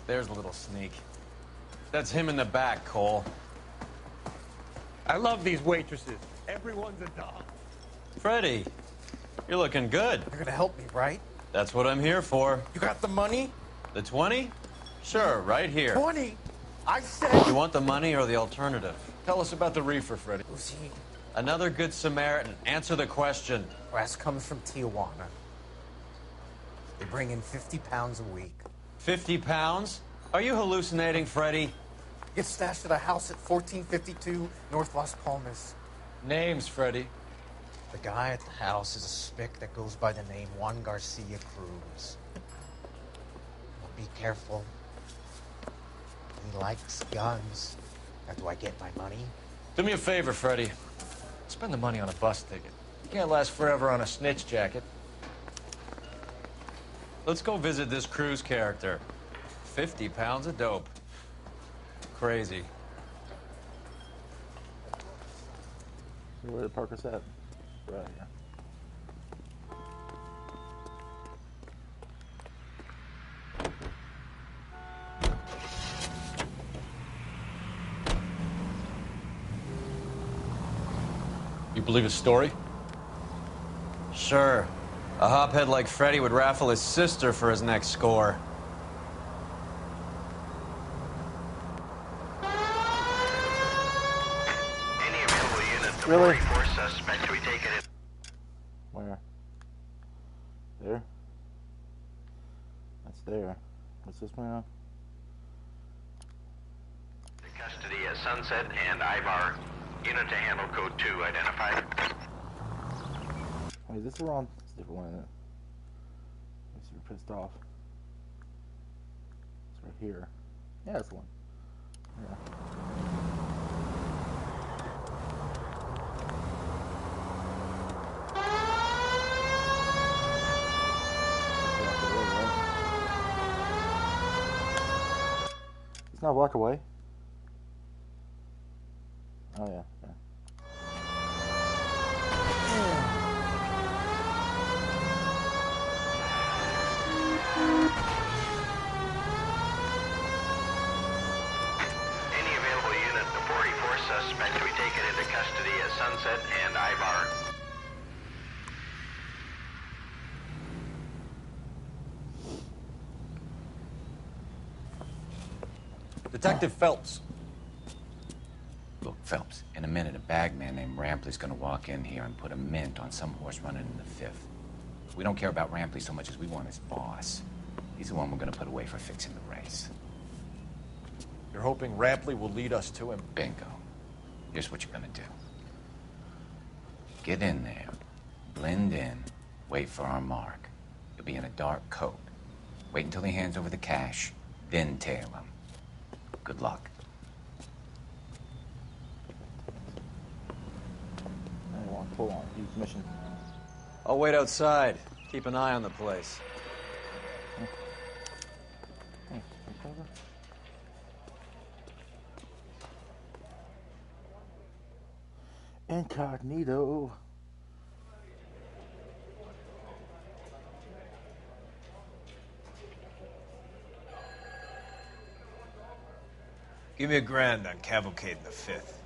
There's a little sneak. That's him in the back, Cole. I love these waitresses. Everyone's a doll. Freddie, you're looking good. You're gonna help me, right? That's what I'm here for. You got the money? The 20? Sure, right here. 20? I said... You want the money or the alternative? Tell us about the reefer, Freddie. Who's he? Another good Samaritan. Answer the question. Brass comes from Tijuana. They bring in 50 pounds a week. 50 pounds? Are you hallucinating, Freddie? Gets stashed at a house at 1452 North Las Palmas. Names, Freddie. The guy at the house is a spick that goes by the name Juan Garcia Cruz. Well, be careful. He likes guns. Now, do I get my money? Do me a favor, Freddie. Spend the money on a bus ticket. You can't last forever on a snitch jacket. Let's go visit this Cruz character. 50 pounds of dope. Crazy. Where did Parker at? Right here. You believe his story? Sure. A hophead like Freddie would raffle his sister for his next score. Any available unit to Really? 44 suspect to be taken in. Where? There? That's there. What's this one now? Custody at Sunset and Ivar. Unit to handle code 2 identified. Wait, is this the wrong? It's a different one, isn't it? Makes me pissed off. It's right here. Yeah, that's the one. Yeah. It's not a block away. Oh yeah, yeah. Any available unit to 44 suspect to be taken into custody at Sunset and Ivar. Detective Phelps. Phelps Phelps, in a minute, a bagman named Rampley's gonna walk in here and put a mint on some horse running in the fifth. We don't care about Rampley so much as we want his boss. He's the one we're gonna put away for fixing the race. You're hoping Rampley will lead us to him? Bingo. Here's what you're gonna do. Get in there, blend in, wait for our mark. You'll be in a dark coat. Wait until he hands over the cash, then tail him. Good luck. Hold on, use mission. I'll wait outside. Keep an eye on the place. Incognito. Give me $1,000 on Cavalcade in the fifth.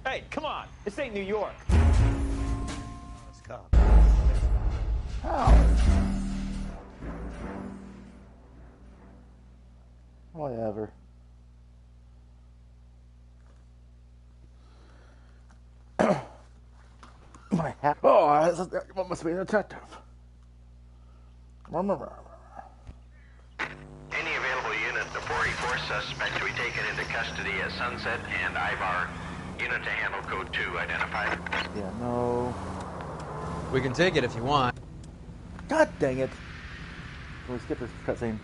Hey, come on. This ain't New York. Let's go. How? Whatever. My hat. Oh, that must be a detective. Any available unit, the 44 suspect to be taken into custody at Sunset and Ivar. Unit to handle code 2 identified. Yeah, no. We can take it if you want. God dang it. Can we skip this cutscene?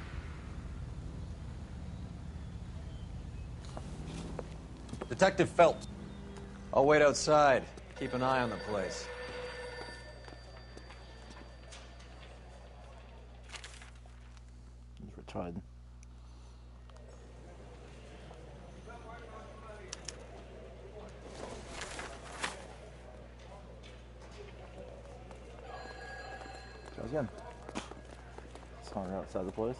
Detective Phelps. I'll wait outside. Keep an eye on the place. He's retarded. Try again. Somewhere outside the place.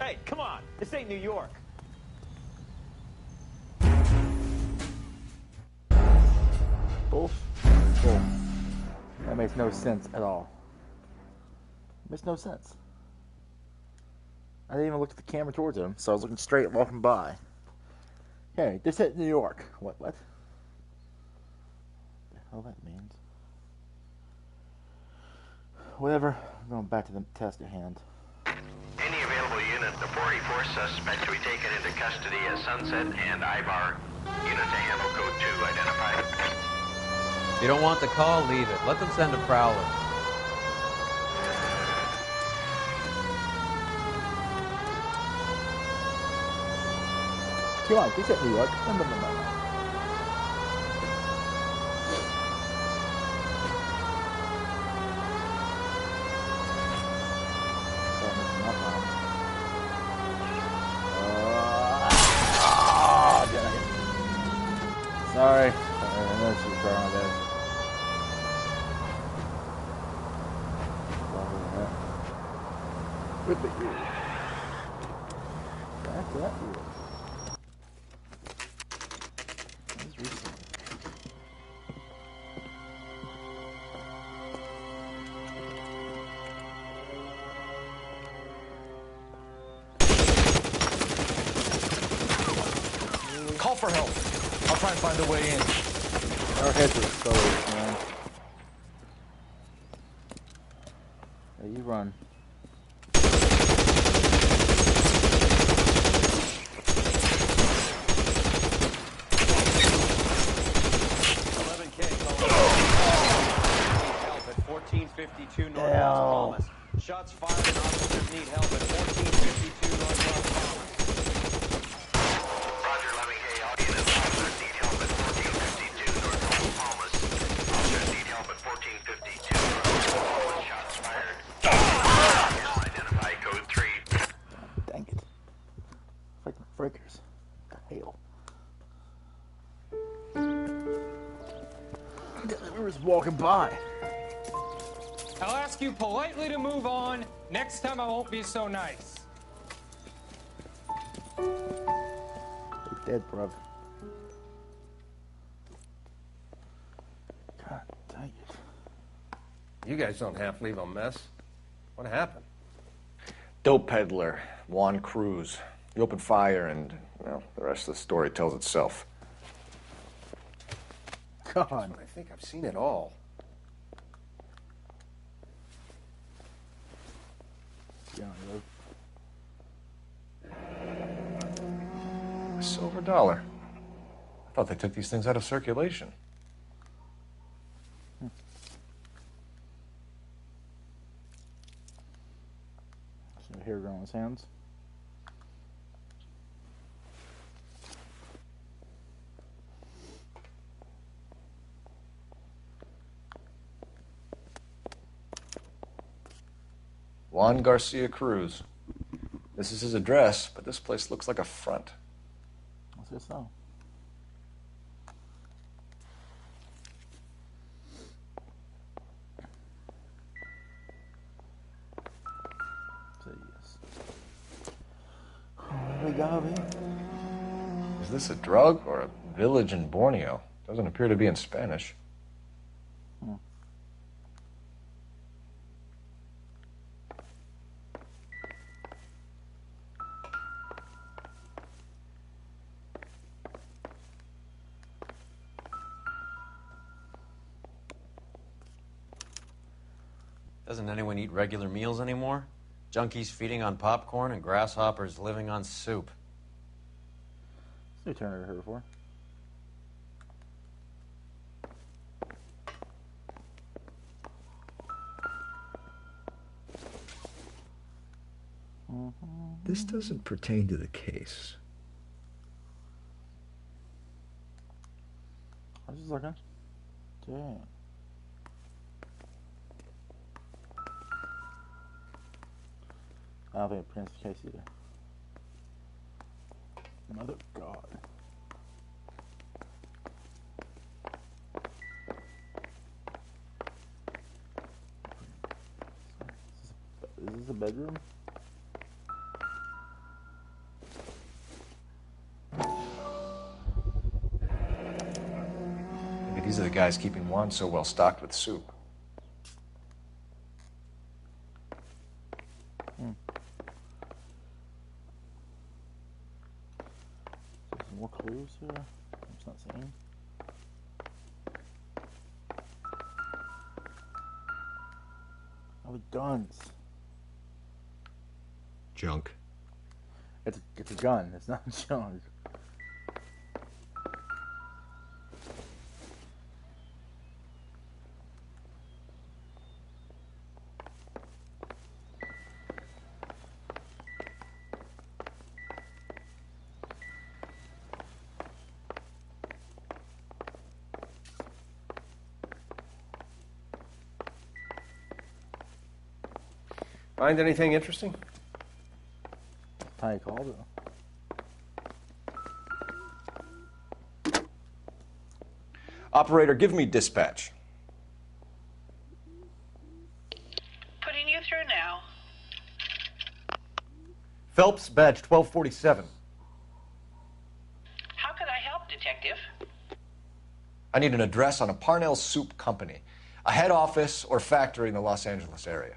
Hey, come on. This ain't New York. Bull. That makes no sense at all. Makes no sense. I didn't even look at the camera towards him, so I was looking straight walking by. Hey, this hit New York. What? What the hell that means? Whatever. I'm going back to the task at hand. Any available unit, the 44 suspect to be taken into custody at Sunset and Ivar. Unit to handle code 2 identified. If you don't want the call, leave it. Let them send a prowler. Come on, this hit New York. No. Sorry. I know she was trying my bad. Rip it, you. Back that you. That's recent. Call for help. I'll try and find a way in. Our heads are exposed, man. Yeah, you run. Help at 1452 North Las Palmas. Shots fired and officers need help at 1452 North Las Palmas. Roger, Lemming. Hey, all units, officers need help at 1452 North Las Palmas. Officers need help at 1452 North Las Palmas. Shots fired. Identify code 3. Dang it. Freaking frickers. What the hell? We were just walking by. I'll ask you politely to move on. Next time I won't be so nice. They're dead, bruv. God dang it. You guys don't half leave a mess. What happened? Dope peddler, Juan Cruz. He opened fire and, well, the rest of the story tells itself. God. I think I've seen it all. A silver dollar. I thought they took these things out of circulation. So hair growing on his hands. Juan Garcia Cruz. This is his address, but this place looks like a front. What's this now? Say yes. Is this a drug or a village in Borneo? Doesn't appear to be in Spanish. Doesn't anyone eat regular meals anymore? Junkies feeding on popcorn and grasshoppers living on soup. What's the turn here for? This doesn't pertain to the case. I was just looking. Damn. I don't think it prints the case either. Mother of God. Is this a bedroom? Maybe these are the guys keeping Juan so well stocked with soup. More clues here? I'm just not seeing. Oh, the guns. Junk. It's a gun. It's not junk. Find anything interesting? How you called it? Operator, give me dispatch. Putting you through now. Phelps, badge 1247. How could I help, Detective? I need an address on a Parnell Soup Company, a head office or factory in the Los Angeles area.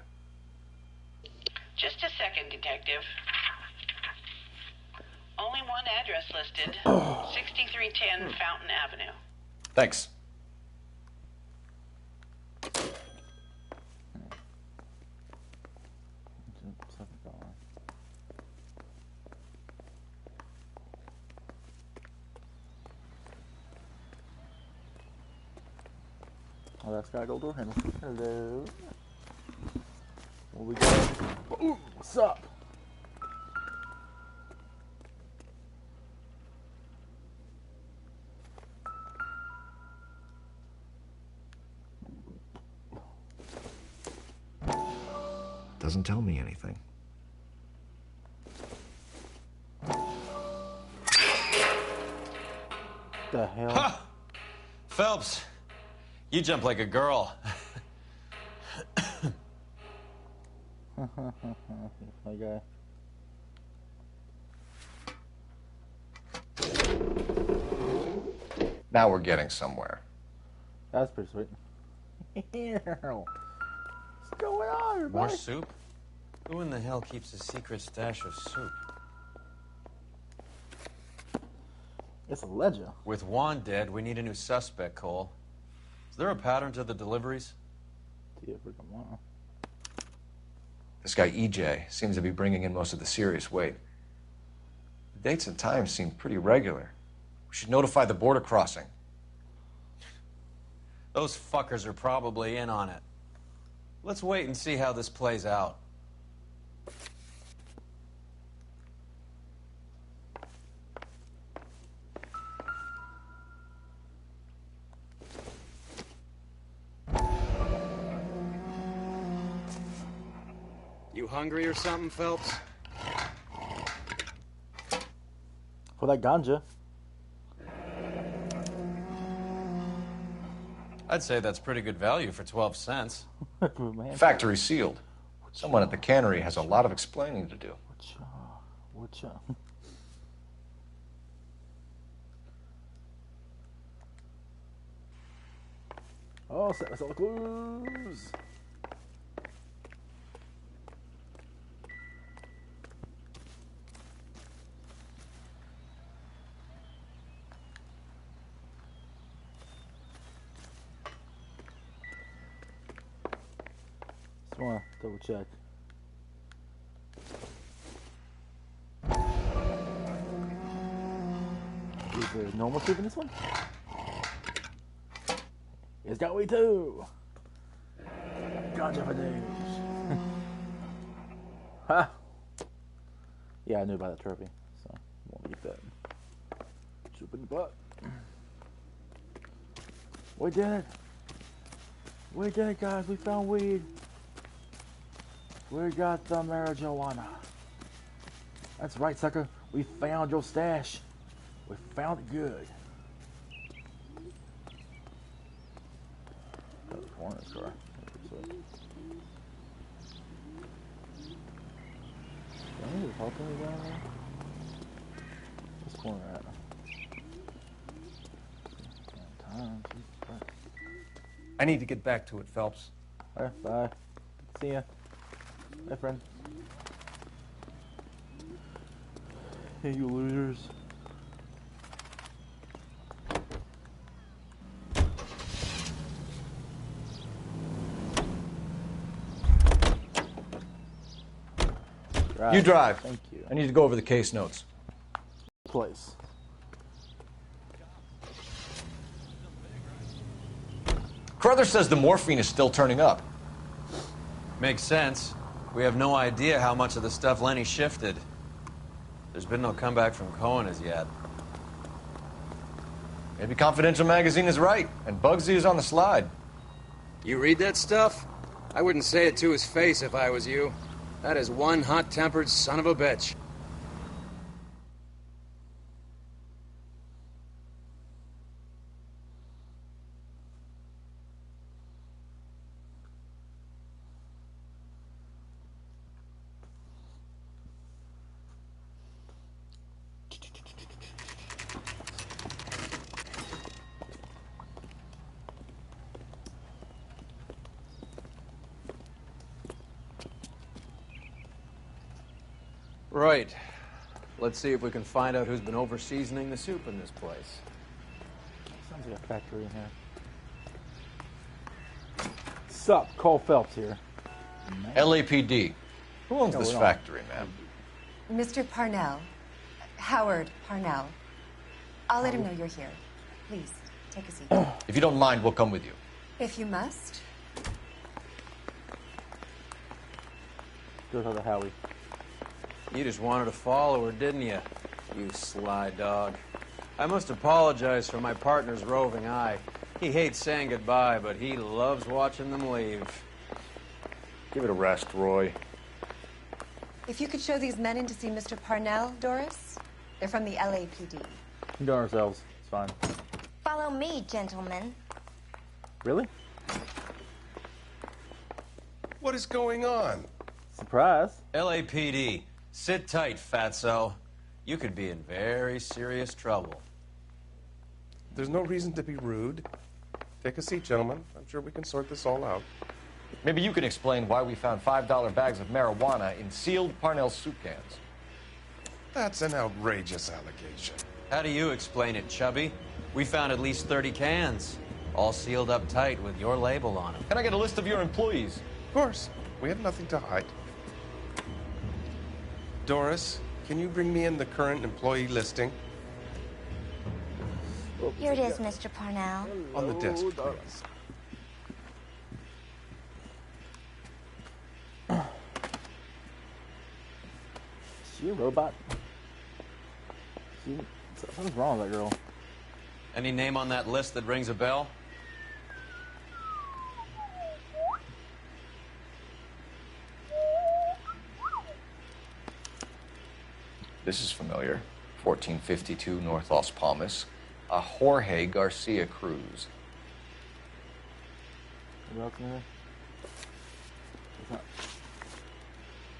Just a second, Detective. Only one address listed. 6310 Fountain Avenue. Thanks. Oh, that's gotta go door handle. Hello. What we got? Ooh, what's up? Doesn't tell me anything. The hell? Huh. Phelps, you jump like a girl. My guy. Now we're getting somewhere. That's pretty sweet. What's going on, everybody? More soup? Who in the hell keeps a secret stash of soup? It's a ledger. With Juan dead, we need a new suspect, Cole. Is there a pattern to the deliveries? This guy EJ seems to be bringing in most of the serious weight. The dates and times seem pretty regular. We should notify the border crossing. Those fuckers are probably in on it. Let's wait and see how this plays out. You hungry or something, Phelps? For that ganja. I'd say that's pretty good value for 12 cents. Factory sealed. Someone at the cannery has a lot of explaining to do. What's up? Oh, set us all the clues. Just wanna double check. Is there normal soup in this one? It's got weed too. Ganja for days. Ha! Yeah, I knew about that trophy, so won't eat that. Soup in the butt. We did it. We did it, guys. We found weed. We got the marijuana. That's right, sucker. We found your stash. We found it good. That was corn in this car. I need to talk to me down there. What's corner at? Time. Jesus Christ. I need to get back to it, Phelps. Alright, bye. See ya. Bye, friend. Hey, you losers. You drive. Thank you. I need to go over the case notes. Place. Carruthers says the morphine is still turning up. Makes sense. We have no idea how much of the stuff Lenny shifted. There's been no comeback from Cohen as yet. Maybe Confidential Magazine is right, and Bugsy is on the slide. You read that stuff? I wouldn't say it to his face if I was you. That is one hot-tempered son of a bitch. Right. Let's see if we can find out who's been over-seasoning the soup in this place. Sounds like a factory in here. Sup, Cole Phelps here. LAPD. Who owns No, this we're not. factory, ma'am? Mr. Parnell. Howard Parnell. I'll let him know you're here. Please, take a seat. If you don't mind, we'll come with you. If you must. Go to the Howie. You just wanted to follow her, didn't you? You sly dog. I must apologize for my partner's roving eye. He hates saying goodbye, but he loves watching them leave. Give it a rest, Roy. If you could show these men in to see Mr. Parnell, Doris. They're from the LAPD. We're doing ourselves. It's fine. Follow me, gentlemen. Really? What is going on? Surprise. LAPD. Sit tight, fatso. You could be in very serious trouble. There's no reason to be rude. Take a seat, gentlemen. I'm sure we can sort this all out. Maybe you can explain why we found $5 bags of marijuana in sealed Parnell soup cans. That's an outrageous allegation. How do you explain it, Chubby? We found at least 30 cans, all sealed up tight with your label on them. Can I get a list of your employees? Of course. We have nothing to hide. Doris, can you bring me in the current employee listing? Here it is, Mr. Parnell. On the desk, please. Is she a robot? Something's wrong with that girl. Any name on that list that rings a bell? This is familiar. 1452 North Las Palmas. A Jorge Garcia Cruz.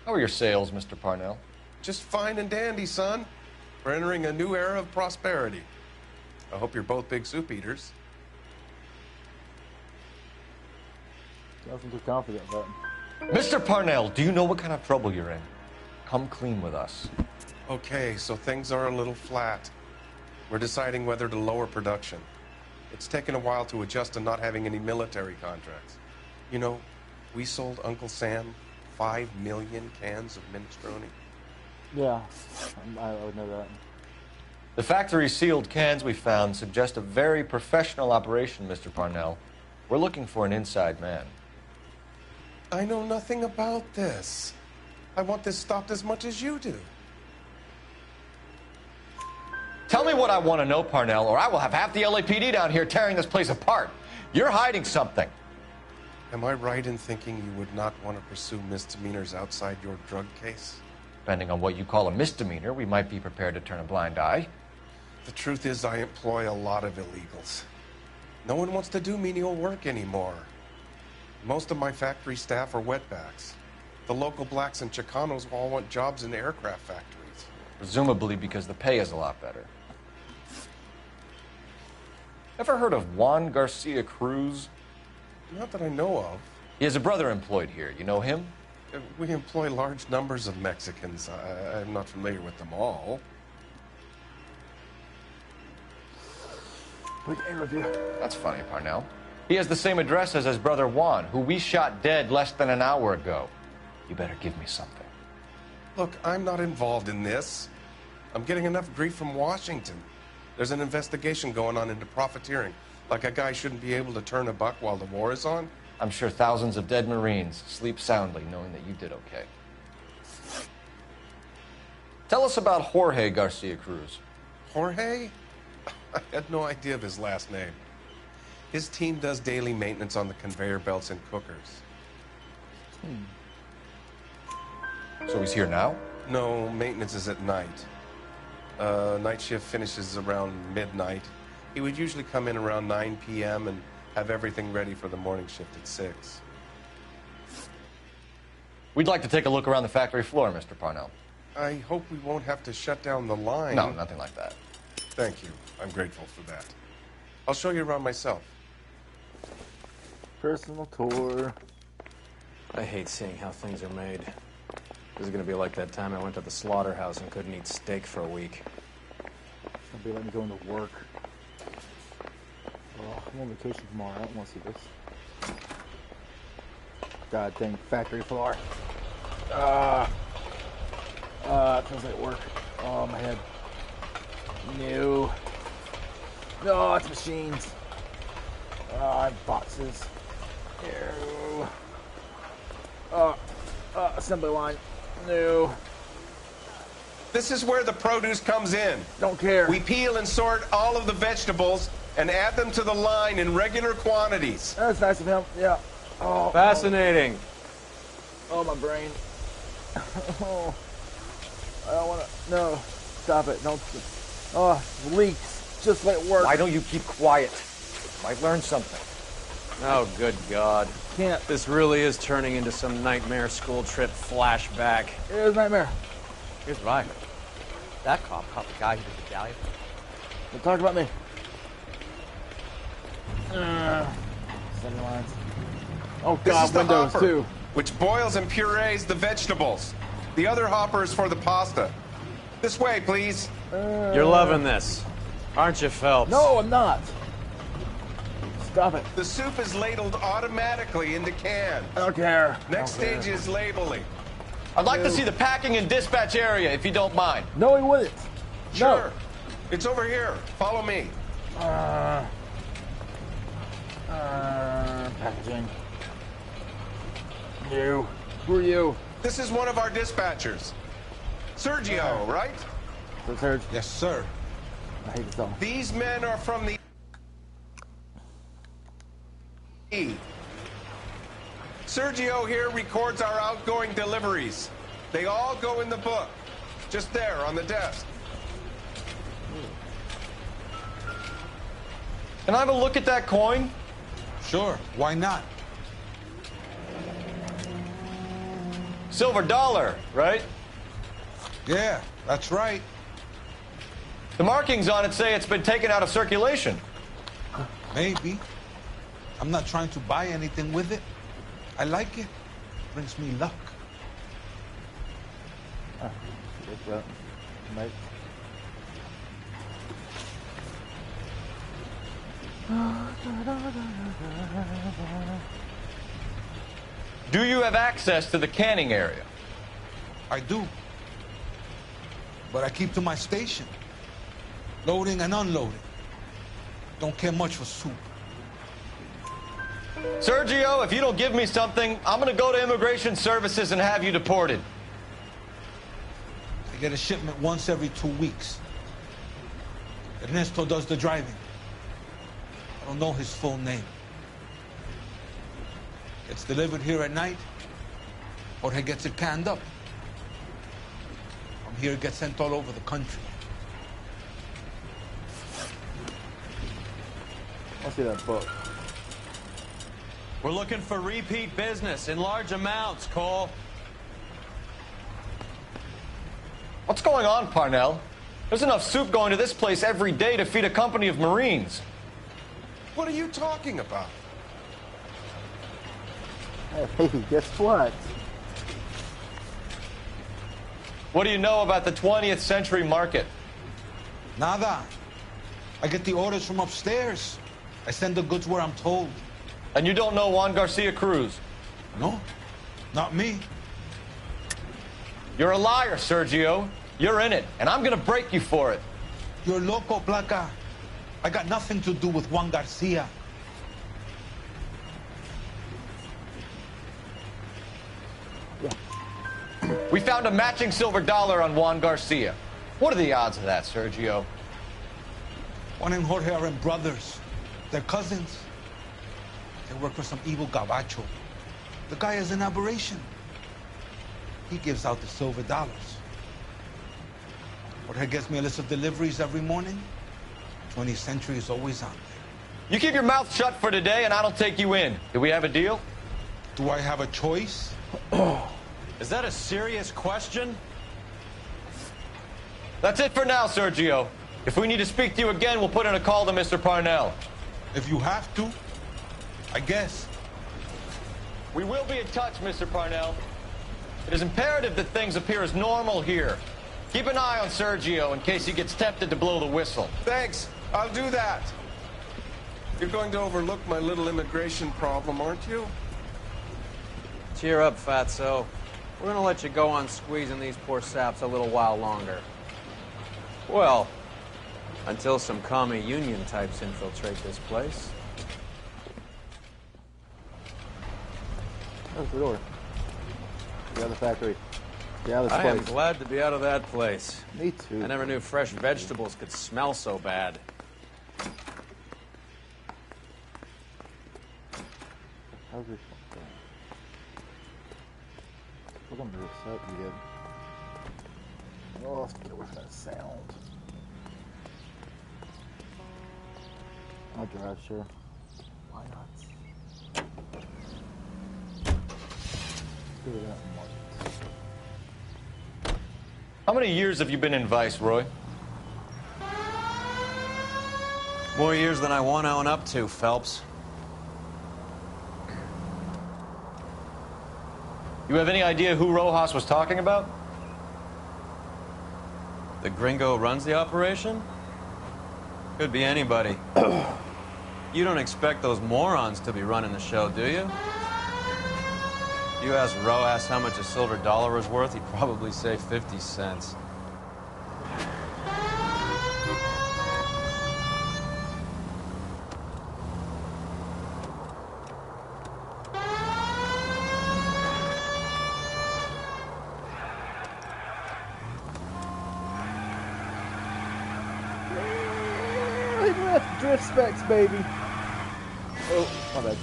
How are your sales, Mr. Parnell? Just fine and dandy, son. We're entering a new era of prosperity. I hope you're both big soup eaters. I wasn't too confident, but... Mr. Parnell, do you know what kind of trouble you're in? Come clean with us. Okay, so things are a little flat. We're deciding whether to lower production. It's taken a while to adjust to not having any military contracts. You know, we sold Uncle Sam 5 million cans of minestrone. Yeah, I would know that. The factory sealed cans we found suggest a very professional operation, Mr. Parnell. We're looking for an inside man. I know nothing about this. I want this stopped as much as you do. Tell me what I want to know, Parnell, or I will have half the LAPD down here tearing this place apart. You're hiding something. Am I right in thinking you would not want to pursue misdemeanors outside your drug case? Depending on what you call a misdemeanor, we might be prepared to turn a blind eye. The truth is, I employ a lot of illegals. No one wants to do menial work anymore. Most of my factory staff are wetbacks. The local blacks and Chicanos all want jobs in aircraft factories. Presumably because the pay is a lot better. Ever heard of Juan Garcia Cruz? Not that I know of. He has a brother employed here. You know him? We employ large numbers of Mexicans. I'm not familiar with them all. That's funny, Parnell. He has the same address as his brother Juan, who we shot dead less than an hour ago. You better give me something. Look, I'm not involved in this. I'm getting enough grief from Washington. There's an investigation going on into profiteering. Like a guy shouldn't be able to turn a buck while the war is on. I'm sure thousands of dead Marines sleep soundly knowing that you did okay. Tell us about Jorge Garcia Cruz. Jorge? I had no idea of his last name. His team does daily maintenance on the conveyor belts and cookers. So he's here now? No, maintenance is at night. Night shift finishes around midnight. He would usually come in around 9 p.m. and have everything ready for the morning shift at 6. We'd like to take a look around the factory floor, Mr. Parnell. I hope we won't have to shut down the line. No, nothing like that. Thank you. I'm grateful for that. I'll show you around myself. Personal tour. I hate seeing how things are made. This is gonna be like that time I went to the slaughterhouse and couldn't eat steak for a week. It's gonna be like me going to work. Oh, I'm on vacation tomorrow. I don't want to see this. God dang factory floor. It feels like work. Oh, my head. No. No, it's machines. Boxes. Ew. Assembly line. No. This is where the produce comes in. Don't care. We peel and sort all of the vegetables and add them to the line in regular quantities. That's nice of him. Yeah. Oh. Fascinating. Oh, my brain. Oh. I don't want to. No. Stop it. Don't. Oh, leaks. Just let it work. Why don't you keep quiet? Might learn something. Oh, good God. Can't. This really is turning into some nightmare school trip flashback. It is a nightmare. Here's what I heard. That cop caught the guy who did the dahlia. Don't talk about me. Seven lines. Oh, This God, is the windows, hopper, too. which boils and purees the vegetables. The other hopper is for the pasta. This way, please. You're loving this, aren't you, Phelps? No, I'm not. Stop it. The soup is ladled automatically into cans. I don't care. Next stage is labeling. I'd like to see the packing and dispatch area, if you don't mind. No, he wouldn't. Sure. No. It's over here. Follow me. Packaging. You. Who are you? This is one of our dispatchers. Sergio, right? So, Serge. Yes, sir. I hate this all. These men are from the E. Sergio here records our outgoing deliveries. They all go in the book. Just there on the desk. Can I have a look at that coin? Sure. Why not? Silver dollar, right? Yeah, that's right. The markings on it say it's been taken out of circulation. Maybe. I'm not trying to buy anything with it. I like it. Brings me luck. What's that? Mate. Do you have access to the canning area? I do. But I keep to my station. Loading and unloading. Don't care much for soup. Sergio, if you don't give me something, I'm going to go to Immigration Services and have you deported. I get a shipment once every 2 weeks. Ernesto does the driving. I don't know his full name. Gets delivered here at night. Jorge gets it canned up. From here, it gets sent all over the country. I'll see that book. We're looking for repeat business in large amounts, Cole. What's going on, Parnell? There's enough soup going to this place every day to feed a company of Marines. What are you talking about? Hey, guess what? What do you know about the 20th century market? Nada. I get the orders from upstairs. I send the goods where I'm told. And you don't know Juan Garcia Cruz? No, not me. You're a liar, Sergio. You're in it, and I'm gonna break you for it. You're loco, Placa. I got nothing to do with Juan Garcia. We found a matching silver dollar on Juan Garcia. What are the odds of that, Sergio? Juan and Jorge are brothers. They're cousins. They work for some evil gabacho. The guy is an aberration. He gives out the silver dollars. Jorge gets me a list of deliveries every morning. 20th Century is always on there. You keep your mouth shut for today, and I don't take you in. Do we have a deal? Do I have a choice? Is that a serious question? That's it for now, Sergio. If we need to speak to you again, we'll put in a call to Mr. Parnell. If you have to, I guess. We will be in touch, Mr. Parnell. It is imperative that things appear as normal here. Keep an eye on Sergio in case he gets tempted to blow the whistle. Thanks. I'll do that. You're going to overlook my little immigration problem, aren't you? Cheer up, fatso. We're gonna let you go on squeezing these poor saps a little while longer. Well, until some commie union types infiltrate this place. There's the door. Get out of the factory. Get out of this I place. am glad to be out of that place. Me too. I never knew fresh vegetables could smell so bad. How's this one? Look on this side, you good. Oh, let's get away from that sound. I'll drive, sure. Why not? Do that once. How many years have you been in Vice, Roy? More years than I want to own up to, Phelps. You have any idea who Rojas was talking about? The gringo runs the operation? Could be anybody. You don't expect those morons to be running the show, do you? You ask Rojas how much a silver dollar is worth, he'd probably say 50 cents. Drift specs, baby. Oh, my bad.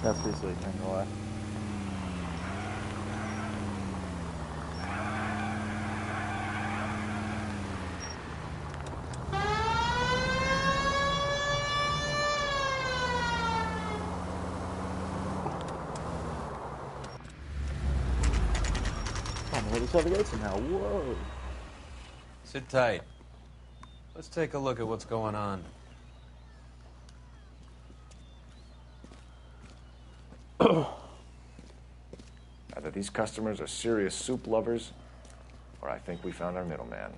That's pretty sweet, ain't gonna lie. Let each other go somehow. Whoa. Sit tight. Let's take a look at what's going on. Either these customers are serious soup lovers, or I think we found our middleman.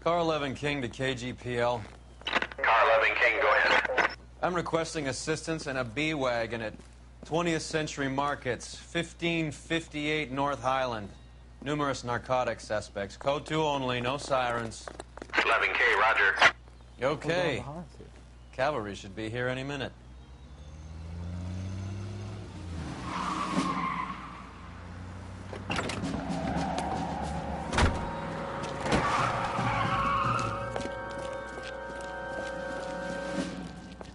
Car 11 King to KGPL. Car 11 King, go ahead. I'm requesting assistance in a B-Wagon at 20th Century Markets, 1558 North Highland. Numerous narcotic suspects. Code 2 only, no sirens. 11K, roger. Okay. Cavalry should be here any minute.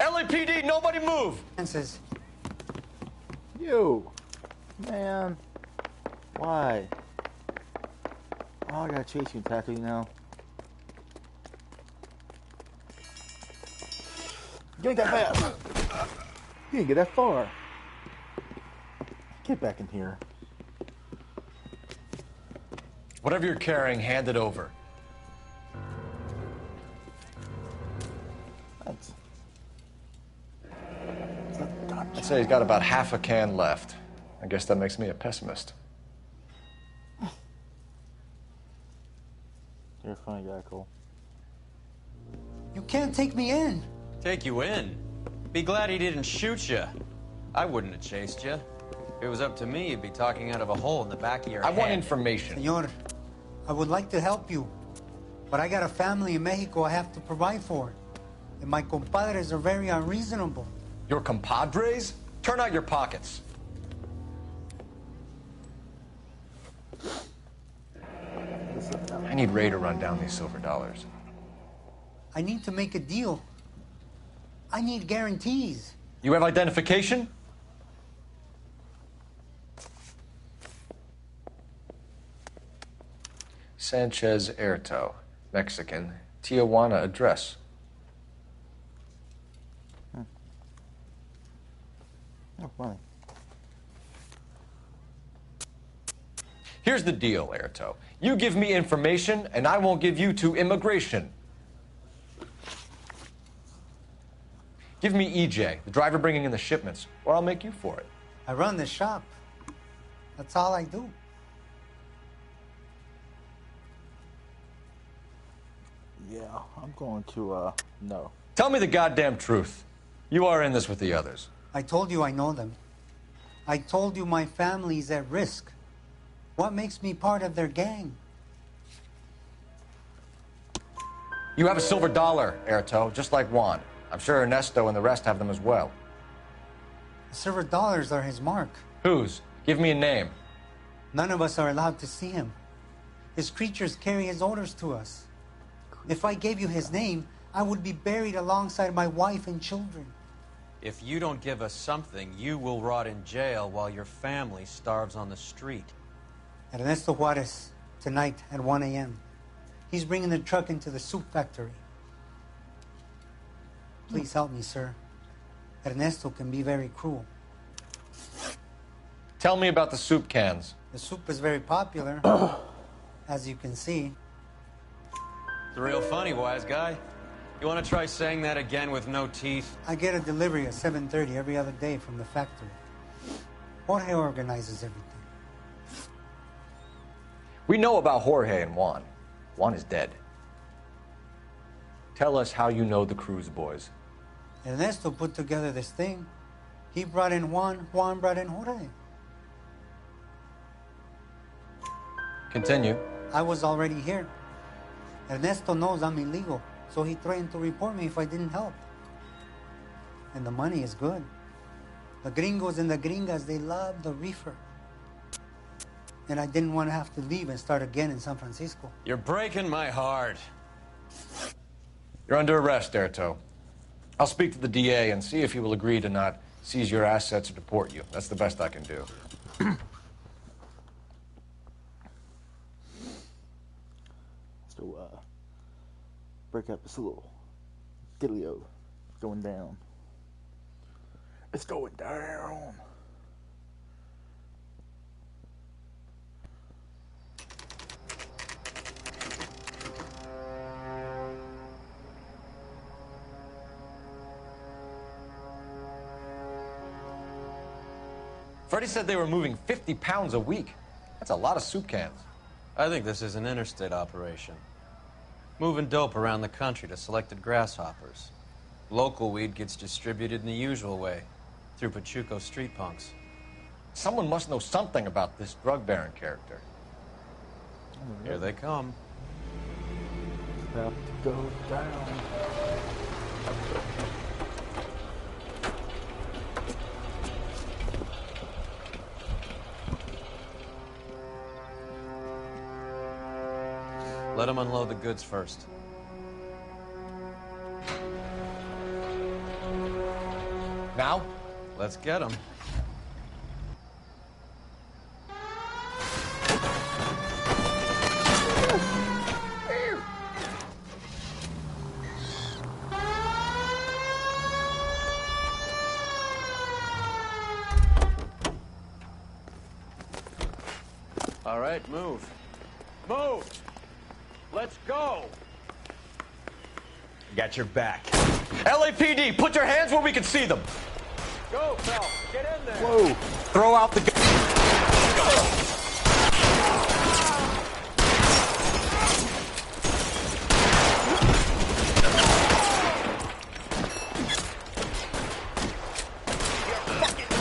LAPD, nobody move! You. Man. Why? Oh, I gotta chase you and tackle you now. You ain't that fast. You didn't get that far. Get back in here. Whatever you're carrying, hand it over. Thanks. I'd say he's got about half a can left. I guess that makes me a pessimist. You're a funny guy, Cole. You can't take me in. Take you in? Be glad he didn't shoot you. I wouldn't have chased you. If it was up to me, you'd be talking out of a hole in the back of your head. I want information. Senor, I would like to help you, but I got a family in Mexico I have to provide for. And my compadres are very unreasonable. Your compadres? Turn out your pockets. I need Ray to run down these silver dollars. I need to make a deal. I need guarantees. You have identification? Sanchez Erto, Mexican, Tijuana address. Oh, funny. Here's the deal, Airto. You give me information, and I won't give you to immigration. Give me EJ, the driver bringing in the shipments, or I'll make you for it. I run the shop. That's all I do. Yeah, I'm going to, no. Tell me the goddamn truth. You are in this with the others. I told you I know them. I told you my family's at risk. What makes me part of their gang? You have a silver dollar, Airto, just like Juan. I'm sure Ernesto and the rest have them as well. The silver dollars are his mark. Whose? Give me a name. None of us are allowed to see him. His creatures carry his orders to us. If I gave you his name, I would be buried alongside my wife and children. If you don't give us something, you will rot in jail while your family starves on the street. Ernesto Juarez, tonight at 1 a.m. He's bringing the truck into the soup factory. Please help me, sir. Ernesto can be very cruel. Tell me about the soup cans. The soup is very popular, as you can see. It's real funny, wise guy. You want to try saying that again with no teeth? I get a delivery at 7:30 every other day from the factory. Jorge organizes everything. We know about Jorge and Juan. Juan is dead. Tell us how you know the Cruz boys. Ernesto put together this thing. He brought in Juan, Juan brought in Jorge. Continue. I was already here. Ernesto knows I'm illegal, so he threatened to report me if I didn't help. And the money is good. The gringos and the gringas, they love the reefer. And I didn't want to have to leave and start again in San Francisco. You're breaking my heart. You're under arrest, Airto. I'll speak to the DA and see if he will agree to not seize your assets or deport you. That's the best I can do. So, break up this little diddly-o. It's going down. It's going down. Freddie said they were moving 50 pounds a week. That's a lot of soup cans. I think this is an interstate operation. Moving dope around the country to selected grasshoppers. Local weed gets distributed in the usual way, through Pachuco street punks. Someone must know something about this drug baron character. Here they come. It's about to go down. Let them unload the goods first. Now? Let's get them. All right, move. Move! Let's go! Got your back. LAPD, put your hands where we can see them. Go, Phelps. Get in there. Whoa. Throw out the gun.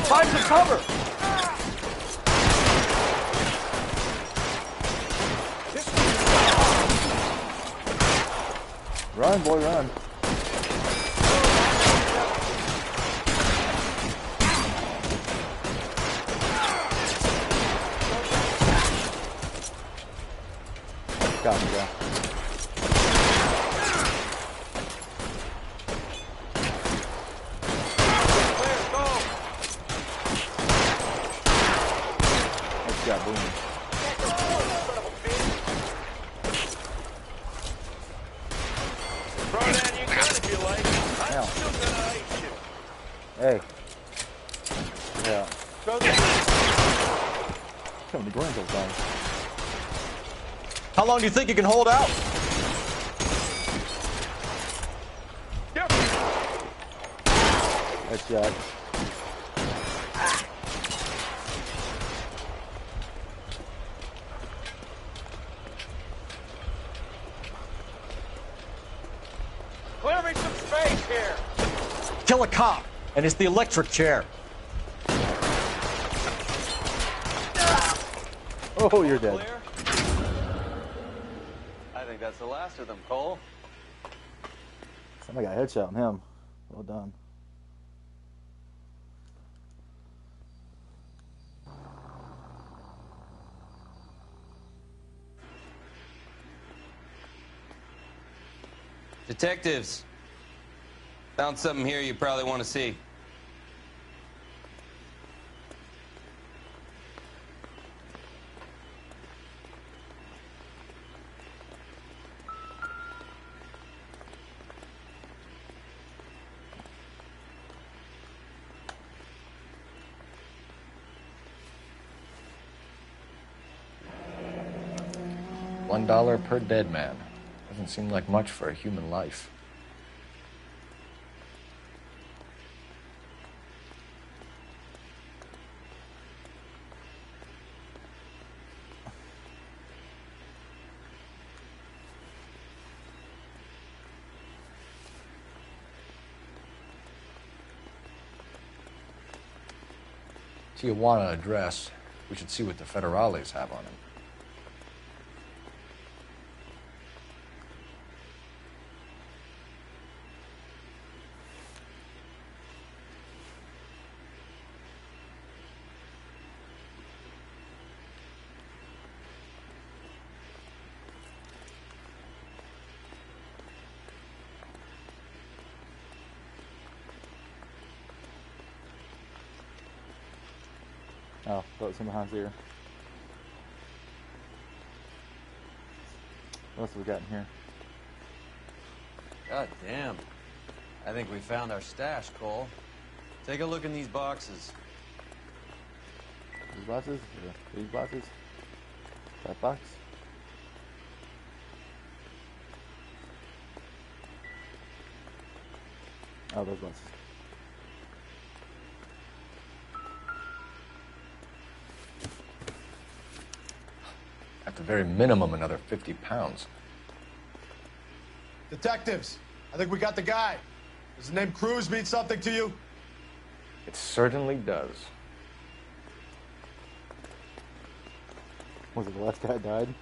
Find some cover. Run, boy, run. Got me, bro. Let's go, boom. Hey. Yeah. Come to Granville, guys. How long do you think you can hold out? Headshot. Clear me some space here. Kill a cop, and it's the electric chair. Oh, you're dead. Clear? I think that's the last of them, Cole. Somebody got a headshot on him. Well done. Detectives, found something here you probably want to see. $1 per dead man. Doesn't seem like much for a human life. Tijuana address. We should see what the federales have on him. Oh, thought it was him behind here. What else have we got in here? God damn. I think we found our stash, Cole. Take a look in these boxes. These boxes? These boxes? That box? Oh, those boxes. At the very minimum, another 50 pounds. Detectives, I think we got the guy. Does the name Cruz mean something to you? It certainly does. Was it the last guy that died?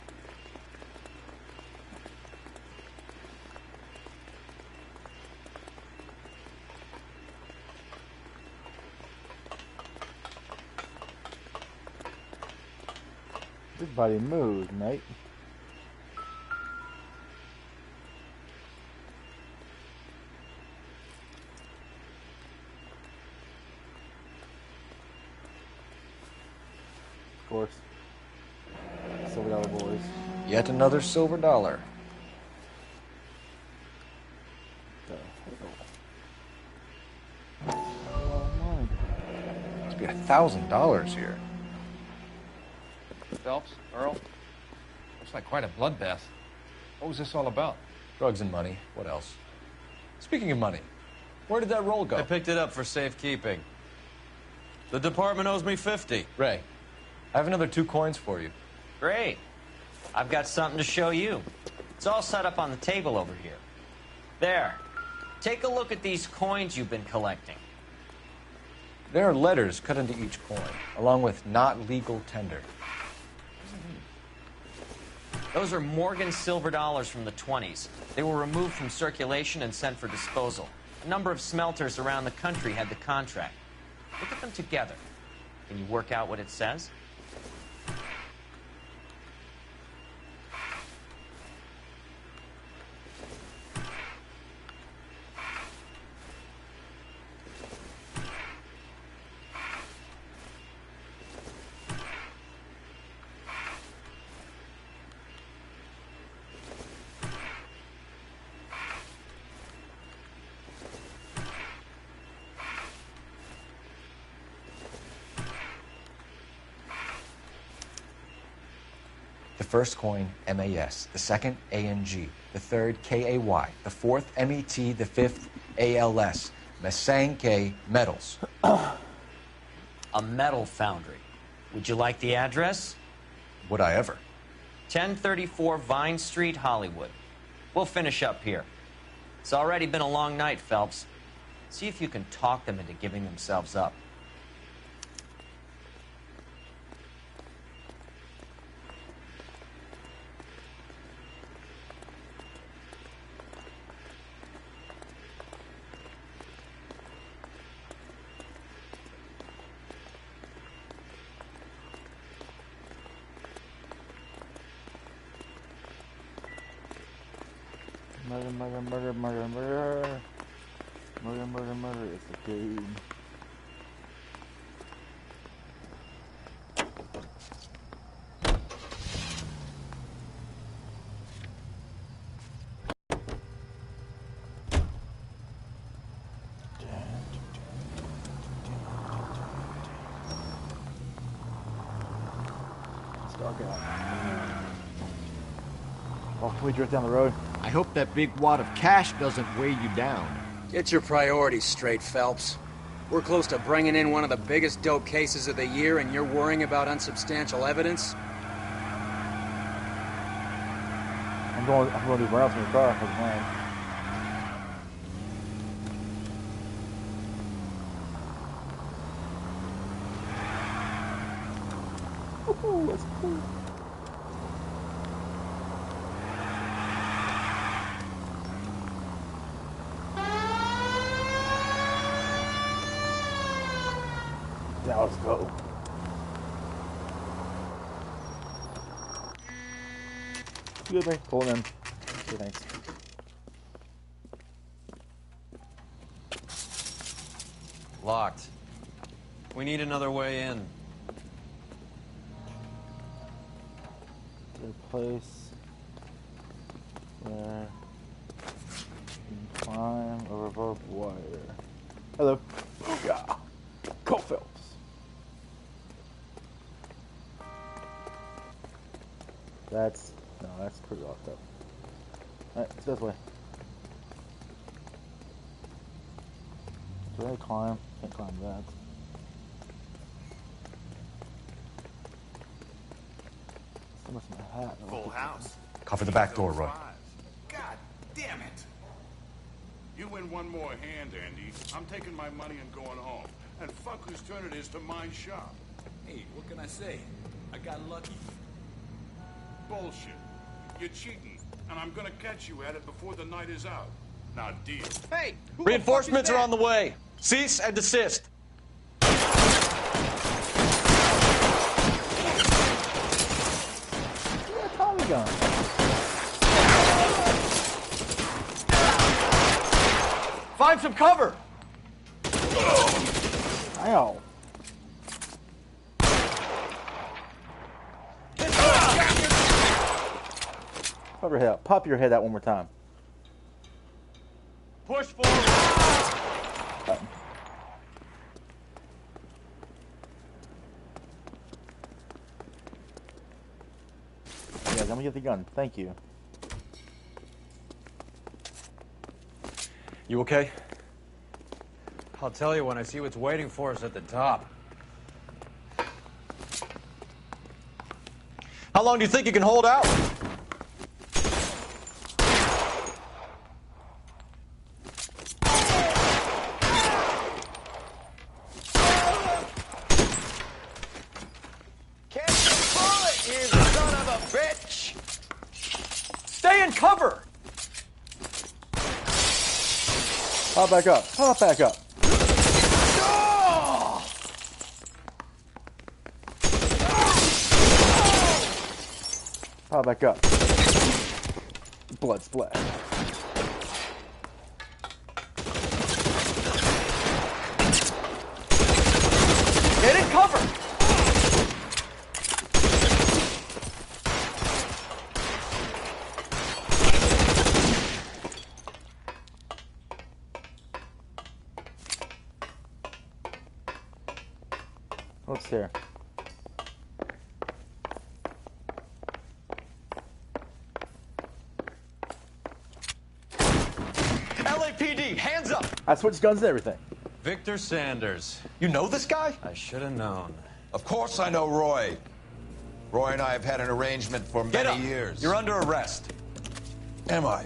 This body moves, mate. Of course. Silver dollar boys. Yet another silver dollar. Must be $1,000 here. Phelps, Earl, looks like quite a bloodbath. What was this all about? Drugs and money. What else? Speaking of money, where did that roll go? I picked it up for safekeeping. The department owes me 50. Ray, I have another 2 coins for you. Great. I've got something to show you. It's all set up on the table over here. There. Take a look at these coins you've been collecting. There are letters cut into each coin, along with not legal tender. Those are Morgan silver dollars from the 20s. They were removed from circulation and sent for disposal. A number of smelters around the country had the contract. Look at them together. Can you work out what it says? first coin, MAS. The second, ANG. The third, KAY. The fourth, MET. The fifth, ALS. Masanke Metals. A metal foundry. Would you like the address? Would I ever? 1034 Vine Street, Hollywood. We'll finish up here. It's already been a long night, Phelps. See if you can talk them into giving themselves up. Murder, murder, murder, murder, murder. Murder, murder, murder is the game. It's dark out. Oh, can we drift down the road? I hope that big wad of cash doesn't weigh you down. Get your priorities straight, Phelps. We're close to bringing in one of the biggest dope cases of the year, and you're worrying about unsubstantial evidence? I'm going to do burn out in your car. That's mine. Ooh, that's cool. Now let's go. Good, mate. Pulling in. Okay, thanks. Locked. We need another way in. Good place where you can climb over barbed wire. Hello. Booyah. Go Phelps. That's pretty locked up. Alright, it's this way. Do I climb? Can't climb that. So much my hat. Full house. Cover the back door, Roy. God damn it! You win one more hand, Andy. I'm taking my money and going home. And fuck whose turn it is to mind shop. Hey, what can I say? I got lucky. Bullshit. You're cheating, and I'm gonna catch you at it before the night is out. Now deal. Hey! Reinforcements are on the way. Cease and desist. Tommy gun. Find some cover. Ow. Pop your head out. Pop your head out one more time. Push forward. Yeah, let me get the gun. Thank you. You okay? I'll tell you when I see what's waiting for us at the top. How long do you think you can hold out? Stay in cover! Pop back up. Pop back up. Pop back up. Blood splash. Get in cover! What's there? I switched guns and everything. Victor Sanders. You know this guy? I should have known. Of course I know Roy. Roy and I have had an arrangement for Get many up. years. You're under arrest. Am I?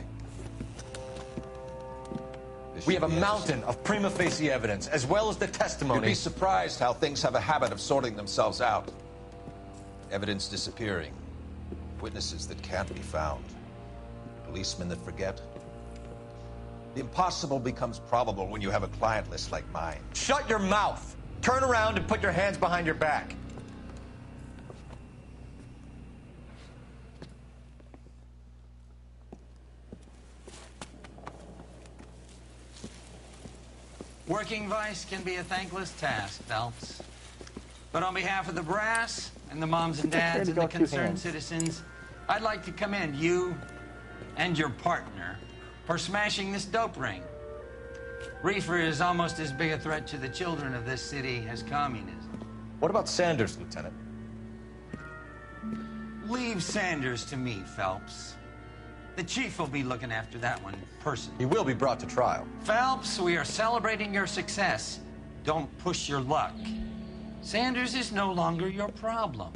We have a mountain of prima facie evidence, as well as the testimony. You'd be surprised how things have a habit of sorting themselves out. Evidence disappearing. Witnesses that can't be found. Policemen that forget. The impossible becomes probable when you have a client list like mine. Shut your mouth. Turn around and put your hands behind your back. Working vice can be a thankless task, Phelps. But on behalf of the brass and the moms and dads and the concerned citizens, I'd like to commend you and your partner for smashing this dope ring. Reefer is almost as big a threat to the children of this city as communism. What about Sanders, Lieutenant? Leave Sanders to me, Phelps. The chief will be looking after that one personally. He will be brought to trial. Phelps, we are celebrating your success. Don't push your luck. Sanders is no longer your problem.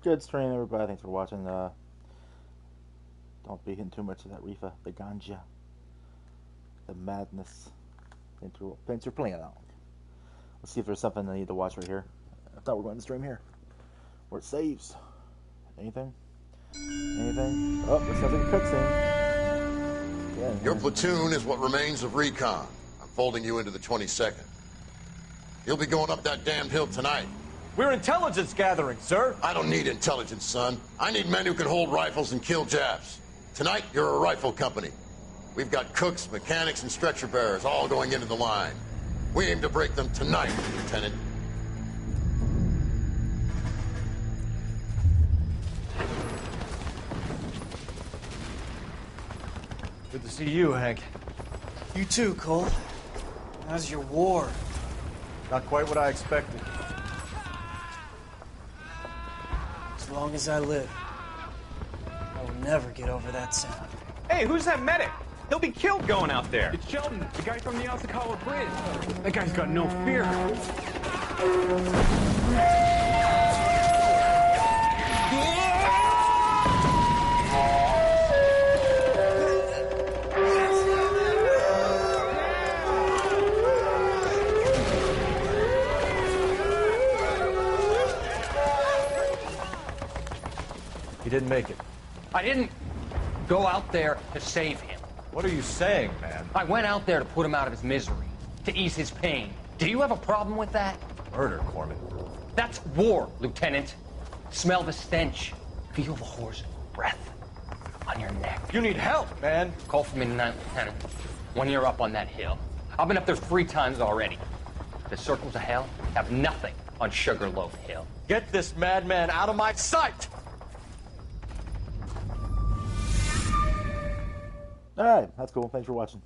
Good stream, everybody. Thanks for watching. Don't be hitting too much of that reefer, the ganja, the madness. Thanks for playing out. Let's see if there's something I need to watch right here. I thought we were going to stream here, where it saves. Anything? Anything? Oh, this sounds like a cutscene. Yeah, Your platoon is what remains of recon. I'm folding you into the 22nd. You'll be going up that damned hill tonight. We're intelligence gathering, sir. I don't need intelligence, son. I need men who can hold rifles and kill Japs. Tonight, you're a rifle company. We've got cooks, mechanics, and stretcher bearers all going into the line. We aim to break them tonight, Lieutenant. Good to see you, Hank. You too, Cole. How's your war? Not quite what I expected. As long as I live, I will never get over that sound. Hey, who's that medic? He'll be killed going out there. It's Sheldon, the guy from the Asakawa Bridge. That guy's got no fear. He didn't make it. I didn't go out there to save him. What are you saying, man? I went out there to put him out of his misery, to ease his pain. Do you have a problem with that? Murder, Corman. That's war, Lieutenant. Smell the stench. Feel the horse breath on your neck. You need help, man. Call for me tonight, Lieutenant. When you're up on that hill. I've been up there 3 times already. The circles of hell have nothing on Sugarloaf Hill. Get this madman out of my sight! Alright, that's cool. Thanks for watching.